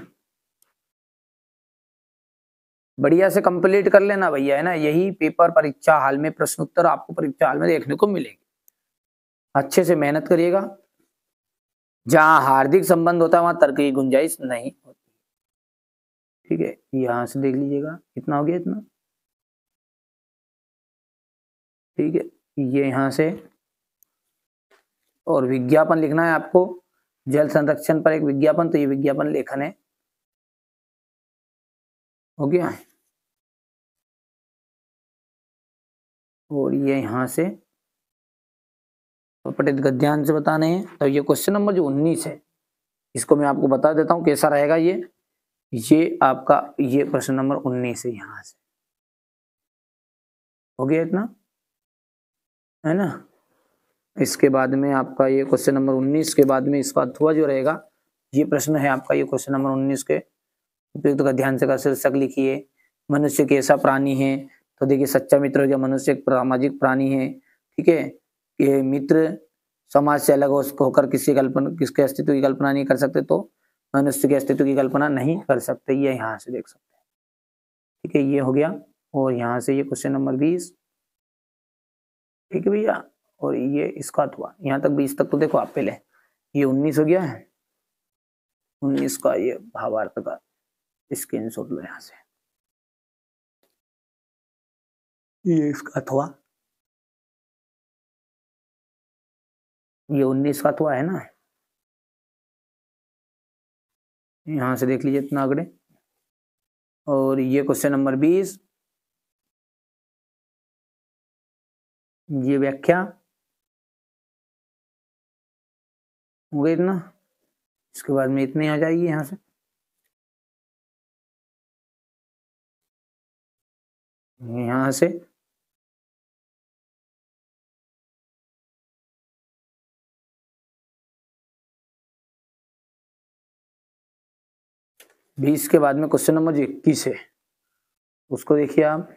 बढ़िया से कंप्लीट कर लेना भैया, है ना। यही पेपर परीक्षा हाल में प्रश्न उत्तर आपको परीक्षा हाल में देखने को मिलेगी। अच्छे से मेहनत करिएगा, जहां हार्दिक संबंध होता है वहां तर्क की गुंजाइश नहीं होती। ठीक है, यहां से देख लीजिएगा, कितना हो गया इतना। ठीक है, ये यहां से, और विज्ञापन लिखना है आपको, जल संरक्षण पर एक विज्ञापन, तो ये विज्ञापन लेखन है। हो गया। और ये यहां से पठित गद्यांश बताने हैं। तो ये क्वेश्चन नंबर जो 19 है, इसको मैं आपको बता देता हूं कैसा रहेगा। ये आपका ये प्रश्न नंबर 19 है, यहां से। हो गया इतना, है ना। इसके बाद में आपका ये क्वेश्चन नंबर 19 के बाद में इसका अथवा जो रहेगा, ये प्रश्न है आपका, ये क्वेश्चन नंबर 19 के उपयुक्त गद्यांश का शीर्षक लिखिए। मनुष्य कैसा प्राणी है, तो देखिए सच्चा मित्र हो गया, मनुष्य एक सामाजिक प्राणी है। ठीक है, ये मित्र समाज से अलग होकर किसके अस्तित्व की कल्पना नहीं कर सकते, तो मनुष्य के अस्तित्व की कल्पना नहीं कर सकते, ये यहाँ से देख सकते हैं। ठीक है, ये हो गया। और यहाँ से ये क्वेश्चन नंबर 20। ठीक है भैया, और ये इसका हुआ यहाँ तक 20 तक तो देखो आप पहले, ये 19 हो गया है। 19 का ये भावार्थ का स्क्रीनशॉट लो यहाँ से, ये इसका अथवा, ये 19 का अथवा है ना, यहां से देख लीजिए इतना आगे। और ये क्वेश्चन नंबर 20, ये व्याख्या हो गई इतना। इसके बाद में इतनी आ जाएगी यहां से, यहां से बीस के बाद में क्वेश्चन नंबर 21 है, उसको देखिए आप,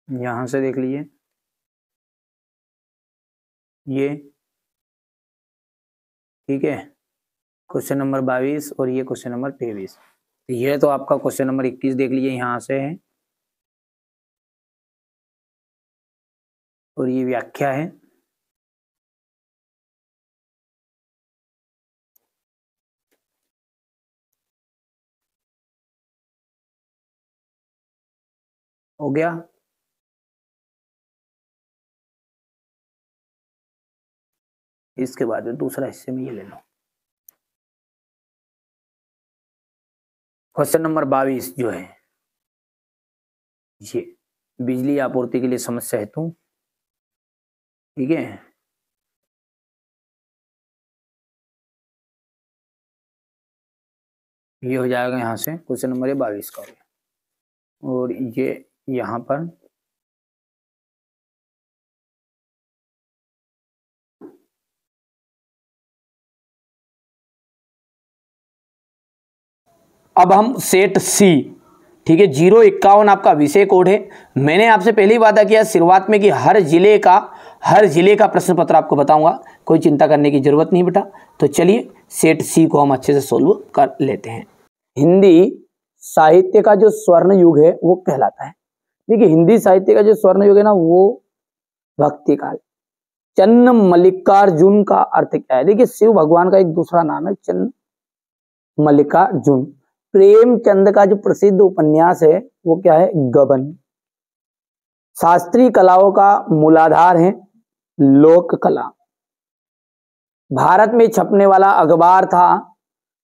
यहां से देख लीजिए ये। ठीक है, क्वेश्चन नंबर 22 और ये क्वेश्चन नंबर 23। ये तो आपका क्वेश्चन नंबर 21 देख लीजिए, यहां से है। और ये व्याख्या है। हो गया। इसके बाद में दूसरा हिस्से में ये ले लो। क्वेश्चन नंबर 22 जो है ये बिजली आपूर्ति के लिए समस्या हेतु, ठीक है। ये हो जाएगा यहाँ से क्वेश्चन नंबर 22 का, और ये यहाँ पर अब हम सेट सी, ठीक है, 051 आपका विषय कोड है। मैंने आपसे पहले ही वादा किया शुरुआत में कि हर जिले का प्रश्न पत्र आपको बताऊंगा, कोई चिंता करने की जरूरत नहीं बेटा। तो चलिए सेट सी को हम अच्छे से सोल्व कर लेते हैं। हिंदी साहित्य का जो स्वर्ण युग है वो कहलाता है। देखिए हिंदी साहित्य का जो स्वर्ण युग है ना वो भक्ति काल। चन्न मल्लिकार्जुन का अर्थ क्या है? देखिए शिव भगवान का एक दूसरा नाम है चन्न मल्लिकार्जुन। प्रेमचंद का जो प्रसिद्ध उपन्यास है वो क्या है? गबन। शास्त्रीय कलाओं का मूलाधार है लोक कला। भारत में छपने वाला अखबार था,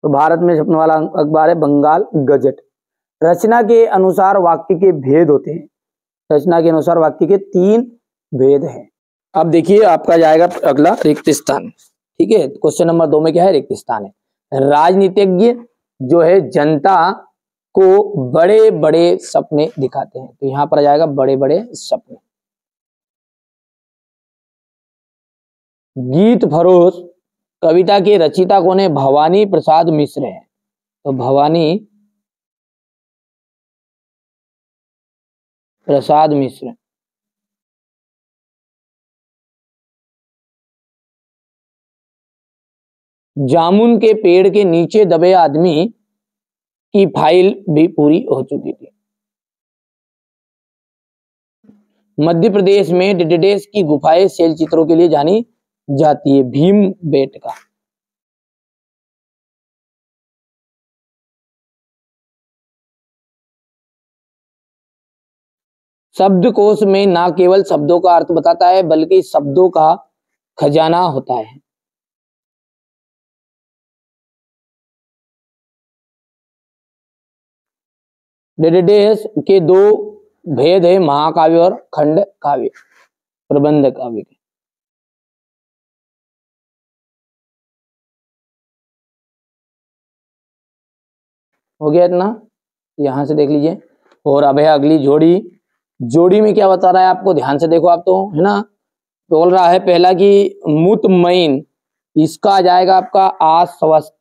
तो भारत में छपने वाला अखबार है बंगाल गजट। रचना के अनुसार वाक्य के भेद होते हैं। रचना के अनुसार वाक्य के 3 भेद हैं। अब देखिए आपका जाएगा अगला रिक्त स्थान, ठीक है। क्वेश्चन नंबर 2 में क्या है? रिक्त स्थान है। राजनीतिज्ञ जो है जनता को बड़े बड़े सपने दिखाते हैं, तो यहां पर आ जाएगा बड़े बड़े सपने। गीत फरोश कविता के रचिता कौन है? भवानी प्रसाद मिश्र है, तो भवानी प्रसाद मिश्र। जामुन के पेड़ के नीचे दबे आदमी की फाइल भी पूरी हो चुकी थी। मध्य प्रदेश में डिडेस की गुफाएं शैल चित्रों के लिए जानी जाती है। भीम बेटका। शब्दकोश में ना केवल शब्दों का अर्थ बताता है बल्कि शब्दों का खजाना होता है। डिडेस के 2 भेद है, महाकाव्य और खंड काव्य, प्रबंध काव्य के। हो गया इतना, यहां से देख लीजिए। और अब है अगली जोड़ी। जोड़ी में क्या बता रहा है आपको? ध्यान से देखो आप, तो है ना। बोल रहा है पहला कि मुतमईन, इसका आ जाएगा आपका आश्वस्त।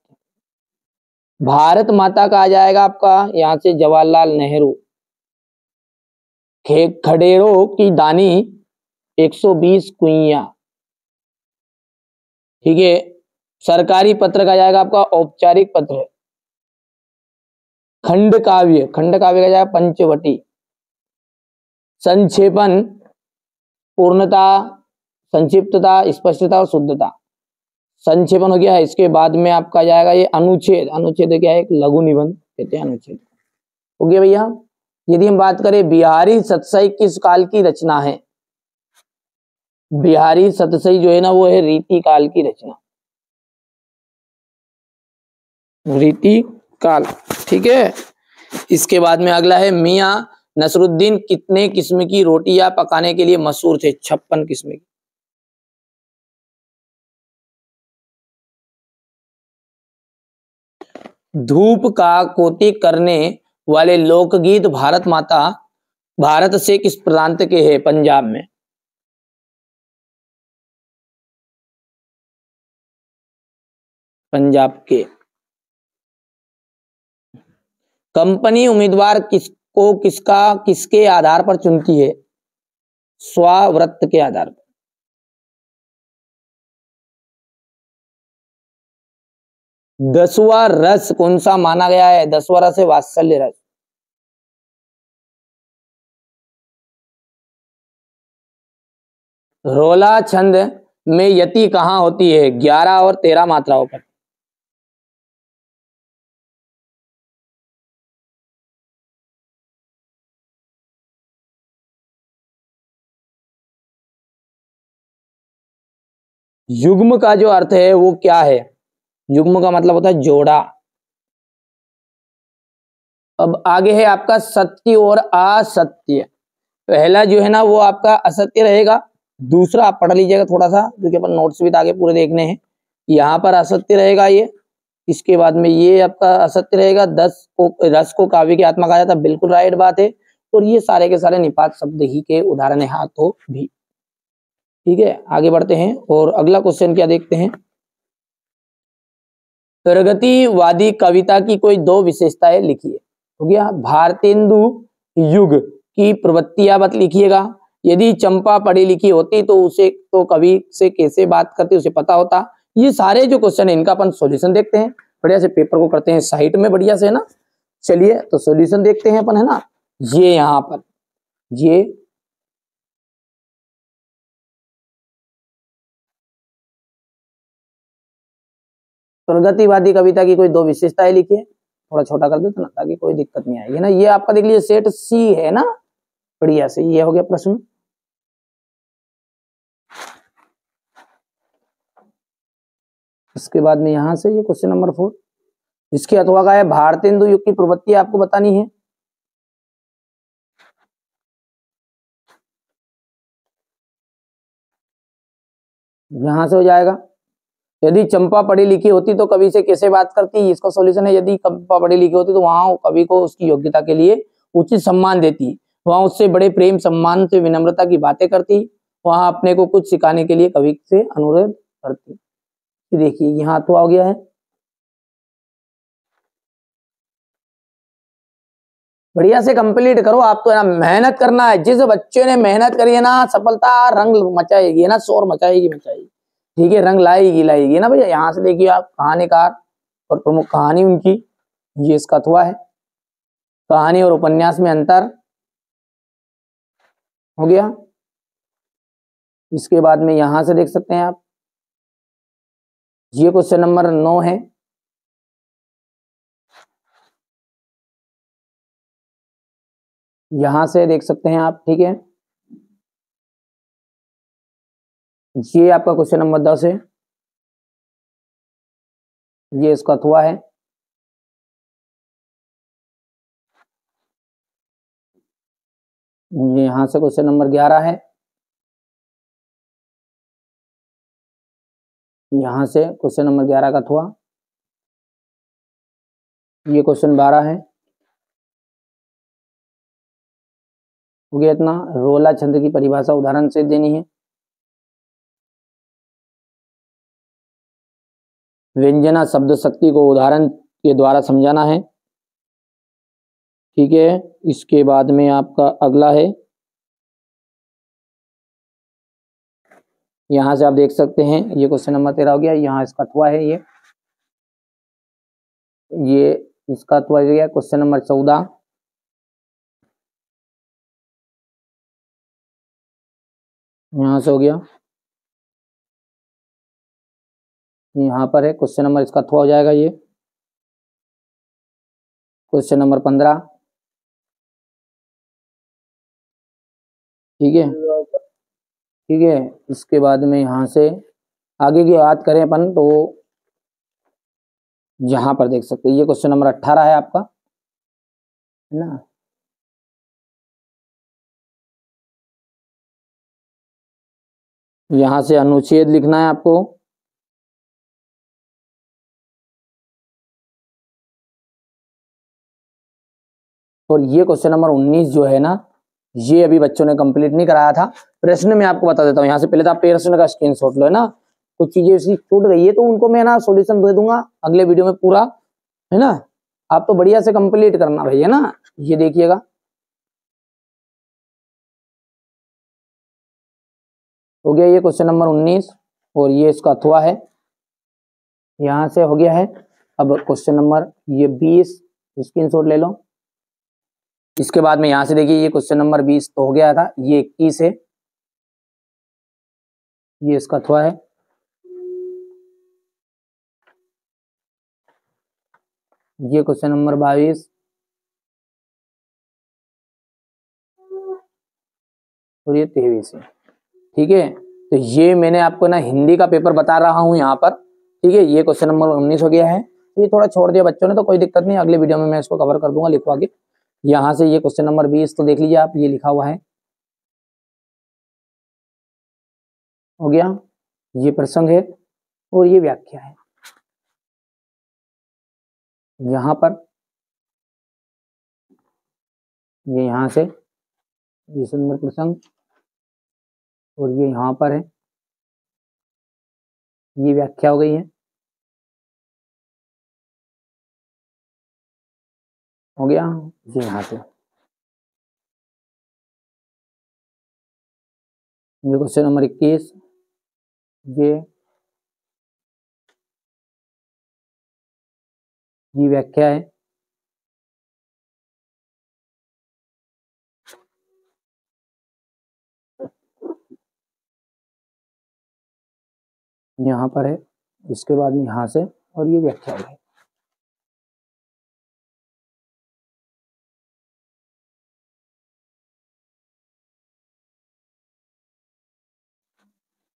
भारत माता का आ जाएगा आपका यहां से जवाहरलाल नेहरू। खडेरों की दानी 120 कुइयां, ठीक है। सरकारी पत्र का जाएगा आपका औपचारिक पत्र। खंड काव्य का जाएगा पंचवटी। संक्षेपण पूर्णता, संक्षिप्तता, स्पष्टता और शुद्धता। संक्षेपण हो गया है। इसके बाद में आपका जाएगा ये अनुच्छेद। अनुच्छेद क्या है? एक लघु निबंध कहते हैं अनुच्छेद। हो गया भैया। यदि हम बात करें बिहारी सतसई किस काल की रचना है? बिहारी सतसई जो है ना वो है रीति काल की रचना, रीति काल, ठीक है। इसके बाद में अगला है मियां नसरुद्दीन कितने किस्म की रोटियां पकाने के लिए मशहूर थे? 56 किस्म की। धूप का कोटि करने वाले लोकगीत भारत से किस प्रांत के हैं? पंजाब में। पंजाब के। कंपनी उम्मीदवार किसके आधार पर चुनती है? स्वाव्रत के आधार पर। दसवां रस कौन सा माना गया है? 10वां रस है वात्सल्य रस। रोला छंद में यति कहाँ होती है? 11 और 13 मात्राओं पर। युग्म का जो अर्थ है वो क्या है? युग्म का मतलब होता है जोड़ा। अब आगे है आपका सत्य और असत्य। पहला जो है ना वो आपका असत्य रहेगा, दूसरा आप पढ़ लीजिएगा थोड़ा सा, क्योंकि अपन नोट्स भी आगे पूरे देखने हैं। यहाँ पर असत्य रहेगा ये, इसके बाद में ये आपका असत्य रहेगा। रस को काव्य की आत्मा कहा जाता है, बिल्कुल राइट बात है। और ये सारे के सारे निपात शब्द ही के उदाहरण है, हाथों भी। ठीक है, आगे बढ़ते हैं और अगला क्वेश्चन क्या देखते हैं। प्रगतिवादी कविता की कोई दो विशेषताएं लिखिए। हो गया। भारतेंदु युग की प्रवृत्तियां मत लिखिएगा। यदि चंपा पढ़ी लिखी होती तो उसे तो कवि से कैसे बात करती, उसे पता होता। ये सारे जो क्वेश्चन है इनका अपन सॉल्यूशन देखते हैं। बढ़िया से पेपर को करते हैं साइड में, बढ़िया से, है ना। चलिए तो सॉल्यूशन देखते हैं अपन, है ना। ये यहाँ पर ये प्रगतिवादी कविता की कोई दो विशेषताएं लिखिए। थोड़ा छोटा कर देते ना ताकि कोई दिक्कत नहीं आएगी ना। ये आपका देख लीजिए सेट सी है ना, बढ़िया से। ये हो गया प्रश्न। इसके बाद में यहां से ये क्वेश्चन नंबर 4, इसके अथवा का है भारतेंदु युग की प्रवृत्ति आपको बतानी है। यहां से हो जाएगा। यदि चंपा पढ़ी लिखी होती तो कवि से कैसे बात करती, इसका सॉल्यूशन है। यदि चंपा पढ़ी लिखी होती तो वहां कवि को उसकी योग्यता के लिए उचित सम्मान देती, वहां उससे बड़े प्रेम सम्मान से विनम्रता की बातें करती, वहां अपने को कुछ सिखाने के लिए कवि से अनुरोध करती। देखिए यहाँ तो आ गया है। बढ़िया से कंप्लीट करो, आप तो है ना मेहनत करना है। जिस बच्चे ने मेहनत करी है ना, सफलता रंग मचाएगी, है ना, शोर मचाएगी मचाएगी। ठीक है, रंग लाएगी लाएगी, है ना भैया। यहाँ से देखिए आप कहानीकार और प्रमुख कहानी उनकी, ये इसका अथवा है। कहानी और उपन्यास में अंतर हो गया। इसके बाद में यहां से देख सकते हैं आप, ये क्वेश्चन नंबर 9 है। यहां से देख सकते हैं आप, ठीक है। ये आपका क्वेश्चन नंबर 10 है, ये इसका अथवा है। ये यहां से क्वेश्चन नंबर 11 है। यहां से क्वेश्चन नंबर 11 का अथवा। ये क्वेश्चन 12 है। हो गया इतना। रोला छंद की परिभाषा उदाहरण से देनी है। व्यंजना शब्द शक्ति को उदाहरण के द्वारा समझाना है। ठीक है, इसके बाद में आपका अगला है, यहां से आप देख सकते हैं, ये क्वेश्चन नंबर 13 हो गया। यहाँ इसका अथवा है, ये इसका अथवा हो गया क्वेश्चन नंबर 14। यहां से हो गया। यहाँ पर है क्वेश्चन नंबर, इसका अथवा हो जाएगा ये क्वेश्चन नंबर 15। ठीक है, ठीक है। इसके बाद में यहाँ से आगे की बात करें अपन तो यहाँ पर देख सकते हैं, ये क्वेश्चन नंबर 18 है आपका, है ना। यहाँ से अनुच्छेद लिखना है आपको। और ये क्वेश्चन नंबर 19 जो है ना, ये अभी बच्चों ने कंप्लीट नहीं कराया था। प्रश्न में आपको बता देता हूँ। यहाँ से पहले तो आप प्रश्न का स्क्रीनशॉट लो, है ना। कुछ चीजें ऐसी छूट गई है तो उनको मैं ना सॉल्यूशन दे दूंगा अगले वीडियो में पूरा, है ना। आप तो बढ़िया से कंप्लीट करना भाई, है ना। ये देखिएगा, हो गया ये क्वेश्चन नंबर 19 और ये इसका अथवा है। यहाँ से हो गया है। अब क्वेश्चन नंबर ये 20 स्क्रीनशॉट ले लो। इसके बाद में यहाँ से देखिए, ये क्वेश्चन नंबर 20 तो हो गया था, ये 21 है। ये इसका अथवा है। ये क्वेश्चन नंबर 22 और ये 23 है। ठीक है, तो ये मैंने आपको ना हिंदी का पेपर बता रहा हूं यहाँ पर। ठीक है, ये क्वेश्चन नंबर 19 हो गया है। ये थोड़ा छोड़ दिया बच्चों ने, तो कोई दिक्कत नहीं, अगले वीडियो में मैं इसको कवर कर दूंगा लिखवा के। यहाँ से ये क्वेश्चन नंबर 20 तो देख लीजिए आप, ये लिखा हुआ है, हो गया। ये प्रसंग है और ये व्याख्या है। यहाँ पर ये यहाँ से ये सुंदर प्रसंग और ये यहाँ पर है, ये व्याख्या हो गई है, हो गया। ये यहाँ से ये क्वेश्चन नंबर 21, ये व्याख्या है। यहाँ पर है, इसके बाद में यहाँ से और ये व्याख्या है।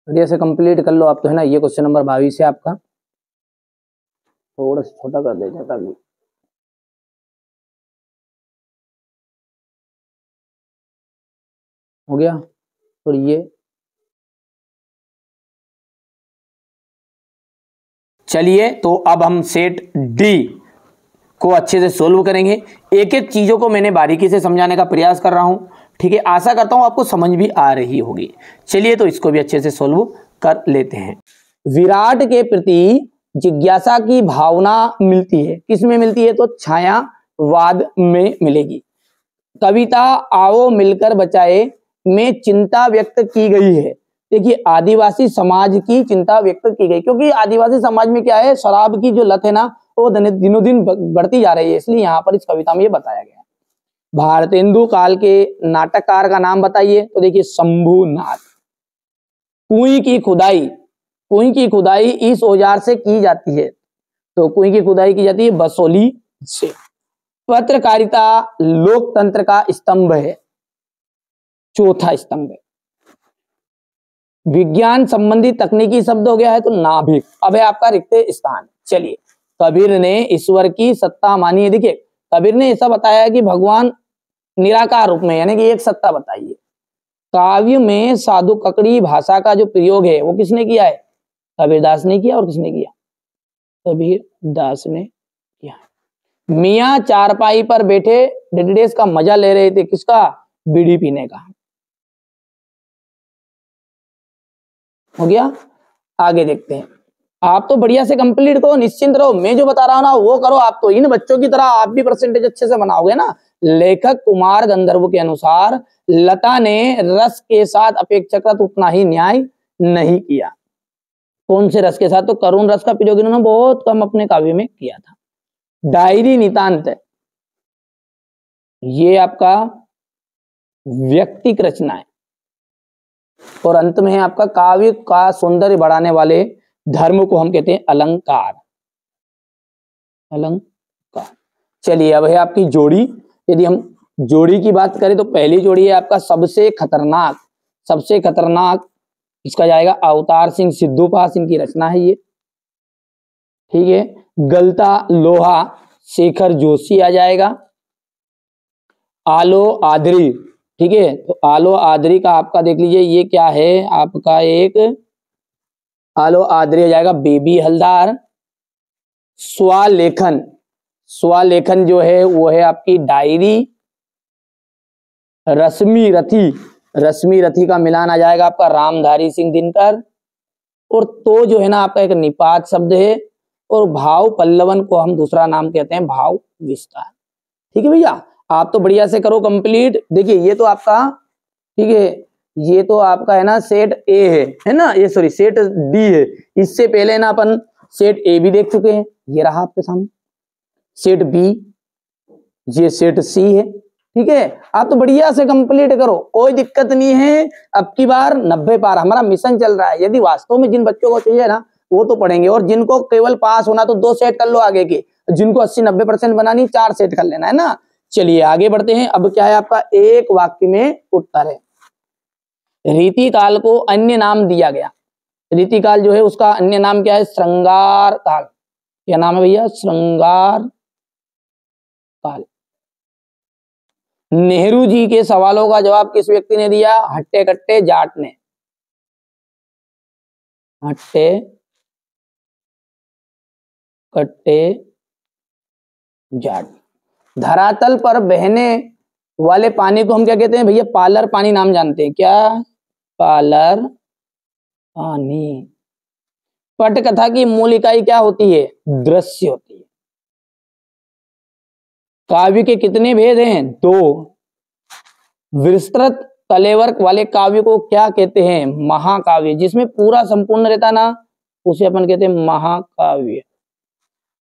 बढ़िया से कंप्लीट कर लो आप तो, है ना। ये क्वेश्चन नंबर 22 है आपका, थोड़ा सा छोटा कर देते हैं ताकि हो गया। और ये चलिए, तो अब हम सेट डी को अच्छे से सोल्व करेंगे। एक एक चीजों को मैंने बारीकी से समझाने का प्रयास कर रहा हूं। ठीक है, आशा करता हूं आपको समझ भी आ रही होगी। चलिए, तो इसको भी अच्छे से सोल्व कर लेते हैं। विराट के प्रति जिज्ञासा की भावना मिलती है, किसमें मिलती है? तो छायावाद में मिलेगी। कविता आओ मिलकर बचाए में चिंता व्यक्त की गई है। देखिए, आदिवासी समाज की चिंता व्यक्त की गई, क्योंकि आदिवासी समाज में क्या है, शराब की जो लत है ना, वो दिनों दिन बढ़ती जा रही है, इसलिए यहाँ पर इस कविता में ये बताया गया है। भारतेंदु काल के नाटककार का नाम बताइए। तो देखिए, शंभुनाथ। कुएं की खुदाई इस औजार से की जाती है। तो कुएं की खुदाई की जाती है बसोली से। पत्रकारिता लोकतंत्र का स्तंभ है, चौथा स्तंभ है। विज्ञान संबंधी तकनीकी शब्द हो गया है, तो नाभिक। अब है आपका रिक्त स्थान। चलिए, कबीर ने ईश्वर की सत्ता मानी है। देखिए, कबीर ने ऐसा बताया है कि भगवान निराकार रूप में, यानी कि एक सत्ता बताइए। काव्य में साधु ककड़ी भाषा का जो प्रयोग है वो किसने किया है? कबीरदास ने किया। और किसने किया? कबीरदास ने किया। मियाँ चारपाई पर बैठे डेडेस का मजा ले रहे थे, किसका? बीड़ी पीने का। हो गया। आगे देखते हैं। आप तो बढ़िया से कंप्लीट करो, निश्चिंत रहो, मैं जो बता रहा हूं ना वो करो। आप तो इन बच्चों की तरह आप भी परसेंटेज अच्छे से बनाओगे ना। लेखक कुमार गंधर्व के अनुसार लता ने रस के साथ अपेक्षाकृत उतना ही न्याय नहीं किया। कौन से रस के साथ? तो करुण रस का प्रयोग इन्होंने बहुत कम अपने काव्य में किया था। डायरी नितांत, ये आपका व्यक्तिक रचना है। और अंत में है आपका काव्य का सौंदर्य बढ़ाने वाले धर्म को हम कहते हैं अलंकार। अलंकार। चलिए, अब है आपकी जोड़ी। यदि हम जोड़ी की बात करें तो पहली जोड़ी है आपका सबसे खतरनाक। सबसे खतरनाक इसका जाएगा अवतार सिंह सिद्धूपास, इनकी रचना है ये। ठीक है। गलता लोहा शेखर जोशी आ जाएगा। आलो आदरी। ठीक है, तो आलो आदरी का आपका देख लीजिए, ये क्या है आपका? एक आलो आदरी आ जाएगा बेबी हलदार। स्वलेखन, स्वलेखन जो है वो है आपकी डायरी। रश्मि रथी, रश्मि रथी का मिलान आ जाएगा आपका रामधारी सिंह दिनकर। और तो जो है ना आपका एक निपात शब्द है। और भाव पल्लवन को हम दूसरा नाम कहते हैं भाव विस्तार। ठीक है भैया, आप तो बढ़िया से करो कंप्लीट। देखिए, ये तो आपका, ठीक है, ये तो आपका है ना सेट ए है ना, ये सॉरी सेट डी है। इससे पहले ना अपन सेट ए भी देख चुके हैं, ये रहा आपके सामने। सेट बी, ये सेट सी है। ठीक है, आप तो बढ़िया से कंप्लीट करो, कोई दिक्कत नहीं है। अब की बार 90 पार हमारा मिशन चल रहा है। यदि वास्तव में जिन बच्चों को चाहिए ना वो तो पढ़ेंगे, और जिनको केवल पास होना तो 2 सेट कर लो आगे के, जिनको 80-90% बनानी 4 सेट कर लेना है ना। चलिए आगे बढ़ते हैं। अब क्या है आपका, एक वाक्य में उत्तर है। रीतिकाल को अन्य नाम दिया गया। रीतिकाल जो है उसका अन्य नाम क्या है, श्रृंगार काल। क्या नाम है भैया, श्रृंगार काल। नेहरू जी के सवालों का जवाब किस व्यक्ति ने दिया, हट्टे कट्टे जाट ने। हट्टे कट्टे जाट। धरातल पर बहने वाले पानी को हम क्या कहते हैं भैया, पालर पानी नाम जानते हैं। क्या, पालर पानी। पटकथा की मूल इकाई क्या होती है, दृश्य होती है। काव्य के कितने भेद हैं, 2। विस्तृत कलेवर वाले काव्य को क्या कहते हैं, महाकाव्य। जिसमें पूरा संपूर्ण रहता ना उसे अपन कहते हैं महाकाव्य।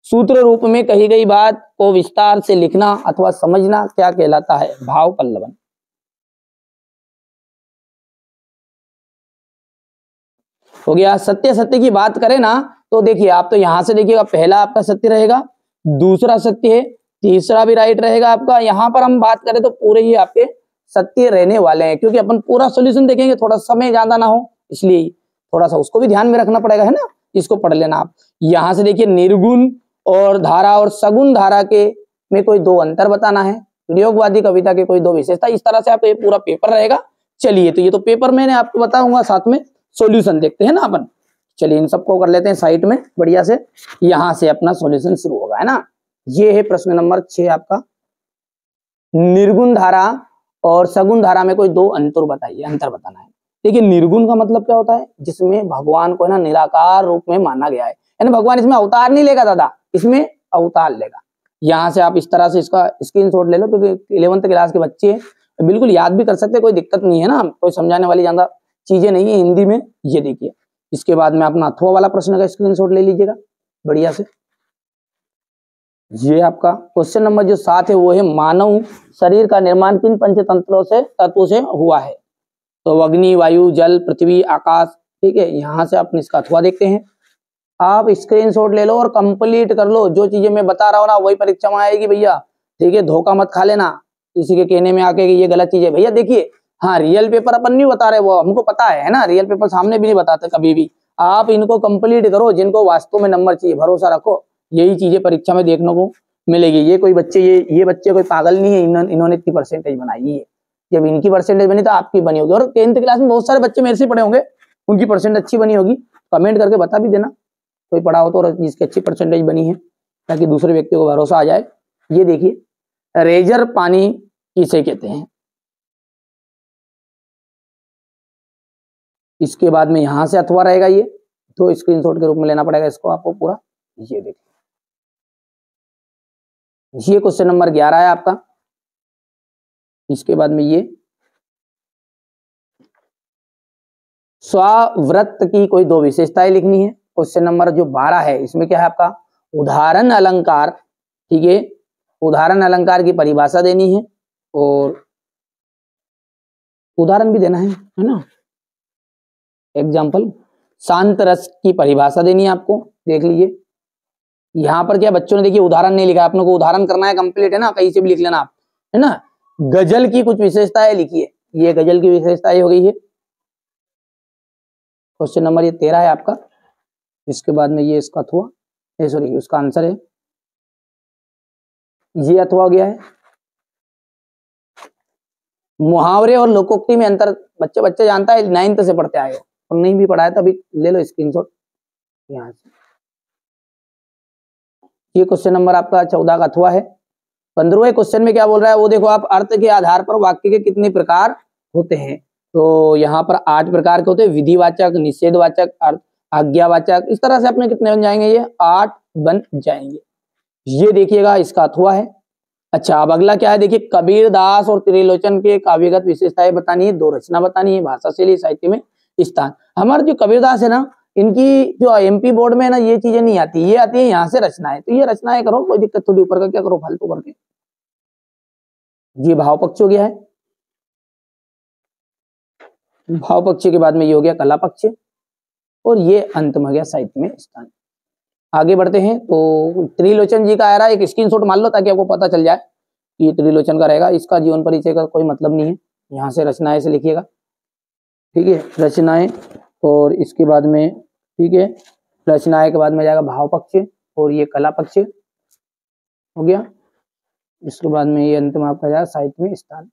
सूत्र रूप में कही गई बात को विस्तार से लिखना अथवा समझना क्या कहलाता है, भाव पल्लवन। हो गया। सत्य सत्य की बात करें ना तो देखिए आप तो यहां से देखिएगा, पहला आपका सत्य रहेगा, दूसरा सत्य है, तीसरा भी राइट रहेगा आपका। यहां पर हम बात करें तो पूरे ही आपके सत्य रहने वाले हैं, क्योंकि अपन पूरा सॉल्यूशन देखेंगे, थोड़ा समय ज्यादा ना हो इसलिए थोड़ा सा उसको भी ध्यान में रखना पड़ेगा, है ना। इसको पढ़ लेना आप। यहां से देखिए, निर्गुण और धारा और सगुण धारा के में कोई 2 अंतर बताना है, प्रयोगवादी कविता के कोई 2 विशेषता। इस तरह से आपका ये पूरा पेपर रहेगा। चलिए, तो ये तो पेपर मैंने आपको बताऊंगा, साथ में सॉल्यूशन देखते हैं ना अपन। चलिए इन सबको कर लेते हैं साइड में बढ़िया से। यहां से अपना सॉल्यूशन शुरू होगा, है ना। ये है प्रश्न नंबर 6 आपका, निर्गुण धारा और सगुण धारा में कोई 2 अंतर बताइए, अंतर बताना है। देखिए निर्गुण का मतलब क्या होता है, जिसमें भगवान को है ना निराकार रूप में माना गया है, यानी भगवान इसमें अवतार नहीं लेगा दादा, इसमें अवतार लेगा। यहां से आप इस तरह से इसका स्क्रीनशॉट ले लो, क्योंकि 11th क्लास के बच्चे हैं, बिल्कुल याद भी कर सकते, कोई दिक्कत नहीं है ना, कोई समझाने वाली ज्यादा चीजें नहीं है हिंदी में। ये देखिए, इसके बाद में अपना अथवा वाला प्रश्न का स्क्रीनशॉट ले लीजिएगा बढ़िया से। ये आपका क्वेश्चन नंबर जो 7 है वो है, मानव शरीर का निर्माण किन पंचतंत्रों से तत्वों से हुआ है। तो अग्नि, वायु, जल, पृथ्वी, आकाश। ठीक है, यहां से अपने इसका अथवा देखते हैं। आप स्क्रीनशॉट ले लो और कंप्लीट कर लो। जो चीजें मैं बता रहा हूँ ना वही परीक्षा में आएगी भैया, ठीक है। धोखा मत खा लेना किसी के कहने में आके कि ये गलत चीज है। भैया देखिए, हाँ रियल पेपर अपन नहीं बता रहे, वो हमको पता है ना, रियल पेपर सामने भी नहीं बताते कभी भी। आप इनको कंप्लीट करो, जिनको वास्तव में नंबर चाहिए, भरोसा रखो, यही चीजें परीक्षा में देखने को मिलेगी। ये कोई बच्चे, ये बच्चे कोई पागल नहीं है, इन्होंने इतनी परसेंटेज बनाई है। जब इनकी परसेंटेज बनी तो आपकी बनी होगी। और 10th क्लास में बहुत सारे बच्चे मेरे से पढ़े होंगे, उनकी परसेंटेज अच्छी बनी होगी। कमेंट करके बता भी देना कोई पढ़ा हो तो, और जिसकी अच्छी परसेंटेज बनी है, ताकि दूसरे व्यक्ति को भरोसा आ जाए। ये देखिए, रेजर पानी किसे कहते हैं। इसके बाद में यहां से अथवा रहेगा, ये तो स्क्रीनशॉट के रूप में लेना पड़ेगा इसको आपको पूरा। ये देखिए, ये क्वेश्चन नंबर 11 है आपका। इसके बाद में ये स्वावृत्त की कोई 2 विशेषताएं लिखनी है। क्वेश्चन नंबर जो 12 है इसमें क्या है आपका, उदाहरण अलंकार। ठीक है, उदाहरण अलंकार की परिभाषा देनी है और उदाहरण भी देना है ना, एग्जाम्पल। शांत रस की परिभाषा देनी है आपको, देख लीजिए। यहां पर क्या बच्चों ने देखिए उदाहरण नहीं लिखा, अपने को उदाहरण करना है, कंप्लीट है ना, कहीं से भी लिख लेना आप, है ना। गजल की कुछ विशेषताएं लिखिए, ये गजल की विशेषताएं हो गई है। क्वेश्चन नंबर ये 13 है आपका। इसके बाद में ये इसका अथवा, सॉरी उसका आंसर है, ये अथवा हो गया है। मुहावरे और लोकोक्ति में अंतर बच्चे जानता है, 9th से पढ़ते आए हो, और नहीं भी पढ़ा है तो अभी ले लो स्क्रीनशॉट यहां से। ये क्वेश्चन नंबर आपका 14 का अथवा है। 15वें क्वेश्चन में क्या बोल रहा है वो देखो आप, अर्थ के आधार पर वाक्य के कितने प्रकार होते हैं। तो यहाँ पर 8 प्रकार के होते हैं, विधिवाचक, निषेधवाचक, अर्थ, आज्ञावाचक। इस तरह से अपने कितने बन जाएंगे, ये 8 बन जाएंगे। ये देखिएगा इसका अथवा है। अच्छा, अब अगला क्या है, देखिए कबीरदास और त्रिलोचन के काव्यगत विशेषताएं बतानी है, 2 रचना बतानी है, भाषा शैली, साहित्य में स्थान। हमारे जो कबीरदास है ना, इनकी जो एमपी बोर्ड में ना ये चीजें नहीं आती, ये आती है यहाँ से रचनाएं। तो ये रचनाएं करो, कोई दिक्कत थोड़ी, ऊपर का क्या करो फालतू करके। ये भाव पक्ष हो गया है। भाव पक्ष के बाद में ये हो गया कला पक्ष, और ये अंत में हो गया साहित्य में स्थान। आगे बढ़ते हैं तो त्रिलोचन जी का आ रहा है, एक स्क्रीनशॉट मान लो ताकि आपको पता चल जाए कि त्रिलोचन का रहेगा। इसका जीवन परिचय का कोई मतलब नहीं है, यहाँ से रचनाएं से लिखिएगा, ठीक है, रचनाएं। और इसके बाद में, ठीक है, रचनाएं के बाद में जाएगा भाव पक्ष, और ये कला पक्ष हो गया। इसके बाद में ये अंत में आपका जाएगा साहित्य में स्थान।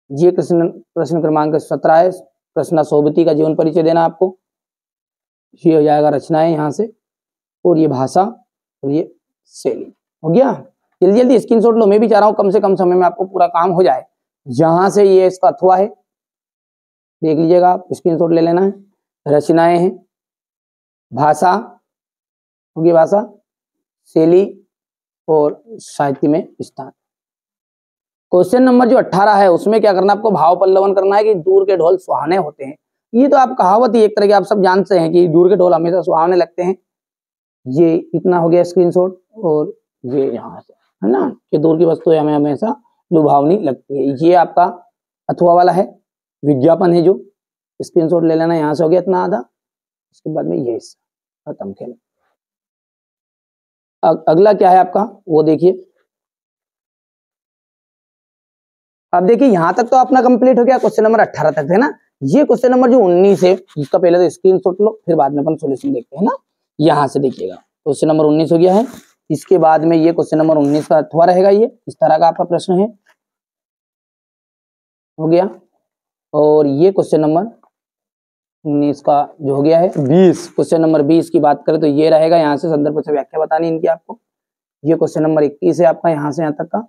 ये प्रश्न क्रमांक 17 है। प्रश्न सोबती का जीवन परिचय देना आपको। ये हो जाएगा रचनाएं यहाँ से, और ये भाषा, और ये शैली हो गया। जल्दी जल्दी स्क्रीनशॉट लो, मैं भी चाह रहा हूँ कम से कम समय में आपको पूरा काम हो जाए। जहां से ये इसका अथवा है देख लीजिएगा आप, स्क्रीनशॉट ले लेना है। रचनाएं हैं, भाषा होगी, भाषा, शैली, और साहित्य में स्थान। क्वेश्चन नंबर जो 18 है उसमें क्या करना है आपको, भाव पल्लवन करना है कि दूर के ढोल सुहाने होते हैं। ये तो आप कहावत ही एक तरह की आप सब जानते हैं कि दूर के ढोल हमेशा सुहावने लगते हैं। ये इतना हो गया स्क्रीनशॉट, और ये यहाँ से है ना कि दूर की वस्तुएं हमें हमेशा लुभावनी लगती है। ये आपका अथवा वाला है, विज्ञापन है, जो स्क्रीनशॉट ले लेना। यहाँ से हो गया इतना आधा। इसके बाद में ये खत्म खेल। अगला क्या है आपका वो देखिए। अब देखिए यहाँ तक तो अपना कंप्लीट हो गया, क्वेश्चन नंबर 18 तक है ना। ये क्वेश्चन नंबर जो 19 है इसका पहले तो स्क्रीनशॉट लो, फिर बाद में अपन सॉल्यूशन देखते हैं ना। यहाँ से देखिएगा क्वेश्चन नंबर 19 हो गया है। इसके बाद में ये क्वेश्चन नंबर 19 का अथवा रहेगा। ये इस तरह का आपका प्रश्न है, हो गया। और ये क्वेश्चन नंबर 19 का जो हो गया है 20, क्वेश्चन नंबर 20 की बात करें तो ये रहेगा। यहाँ से संदर्भ से व्याख्या बतानी इनकी आपको। ये क्वेश्चन नंबर 21 है आपका, यहाँ से यहाँ तक का।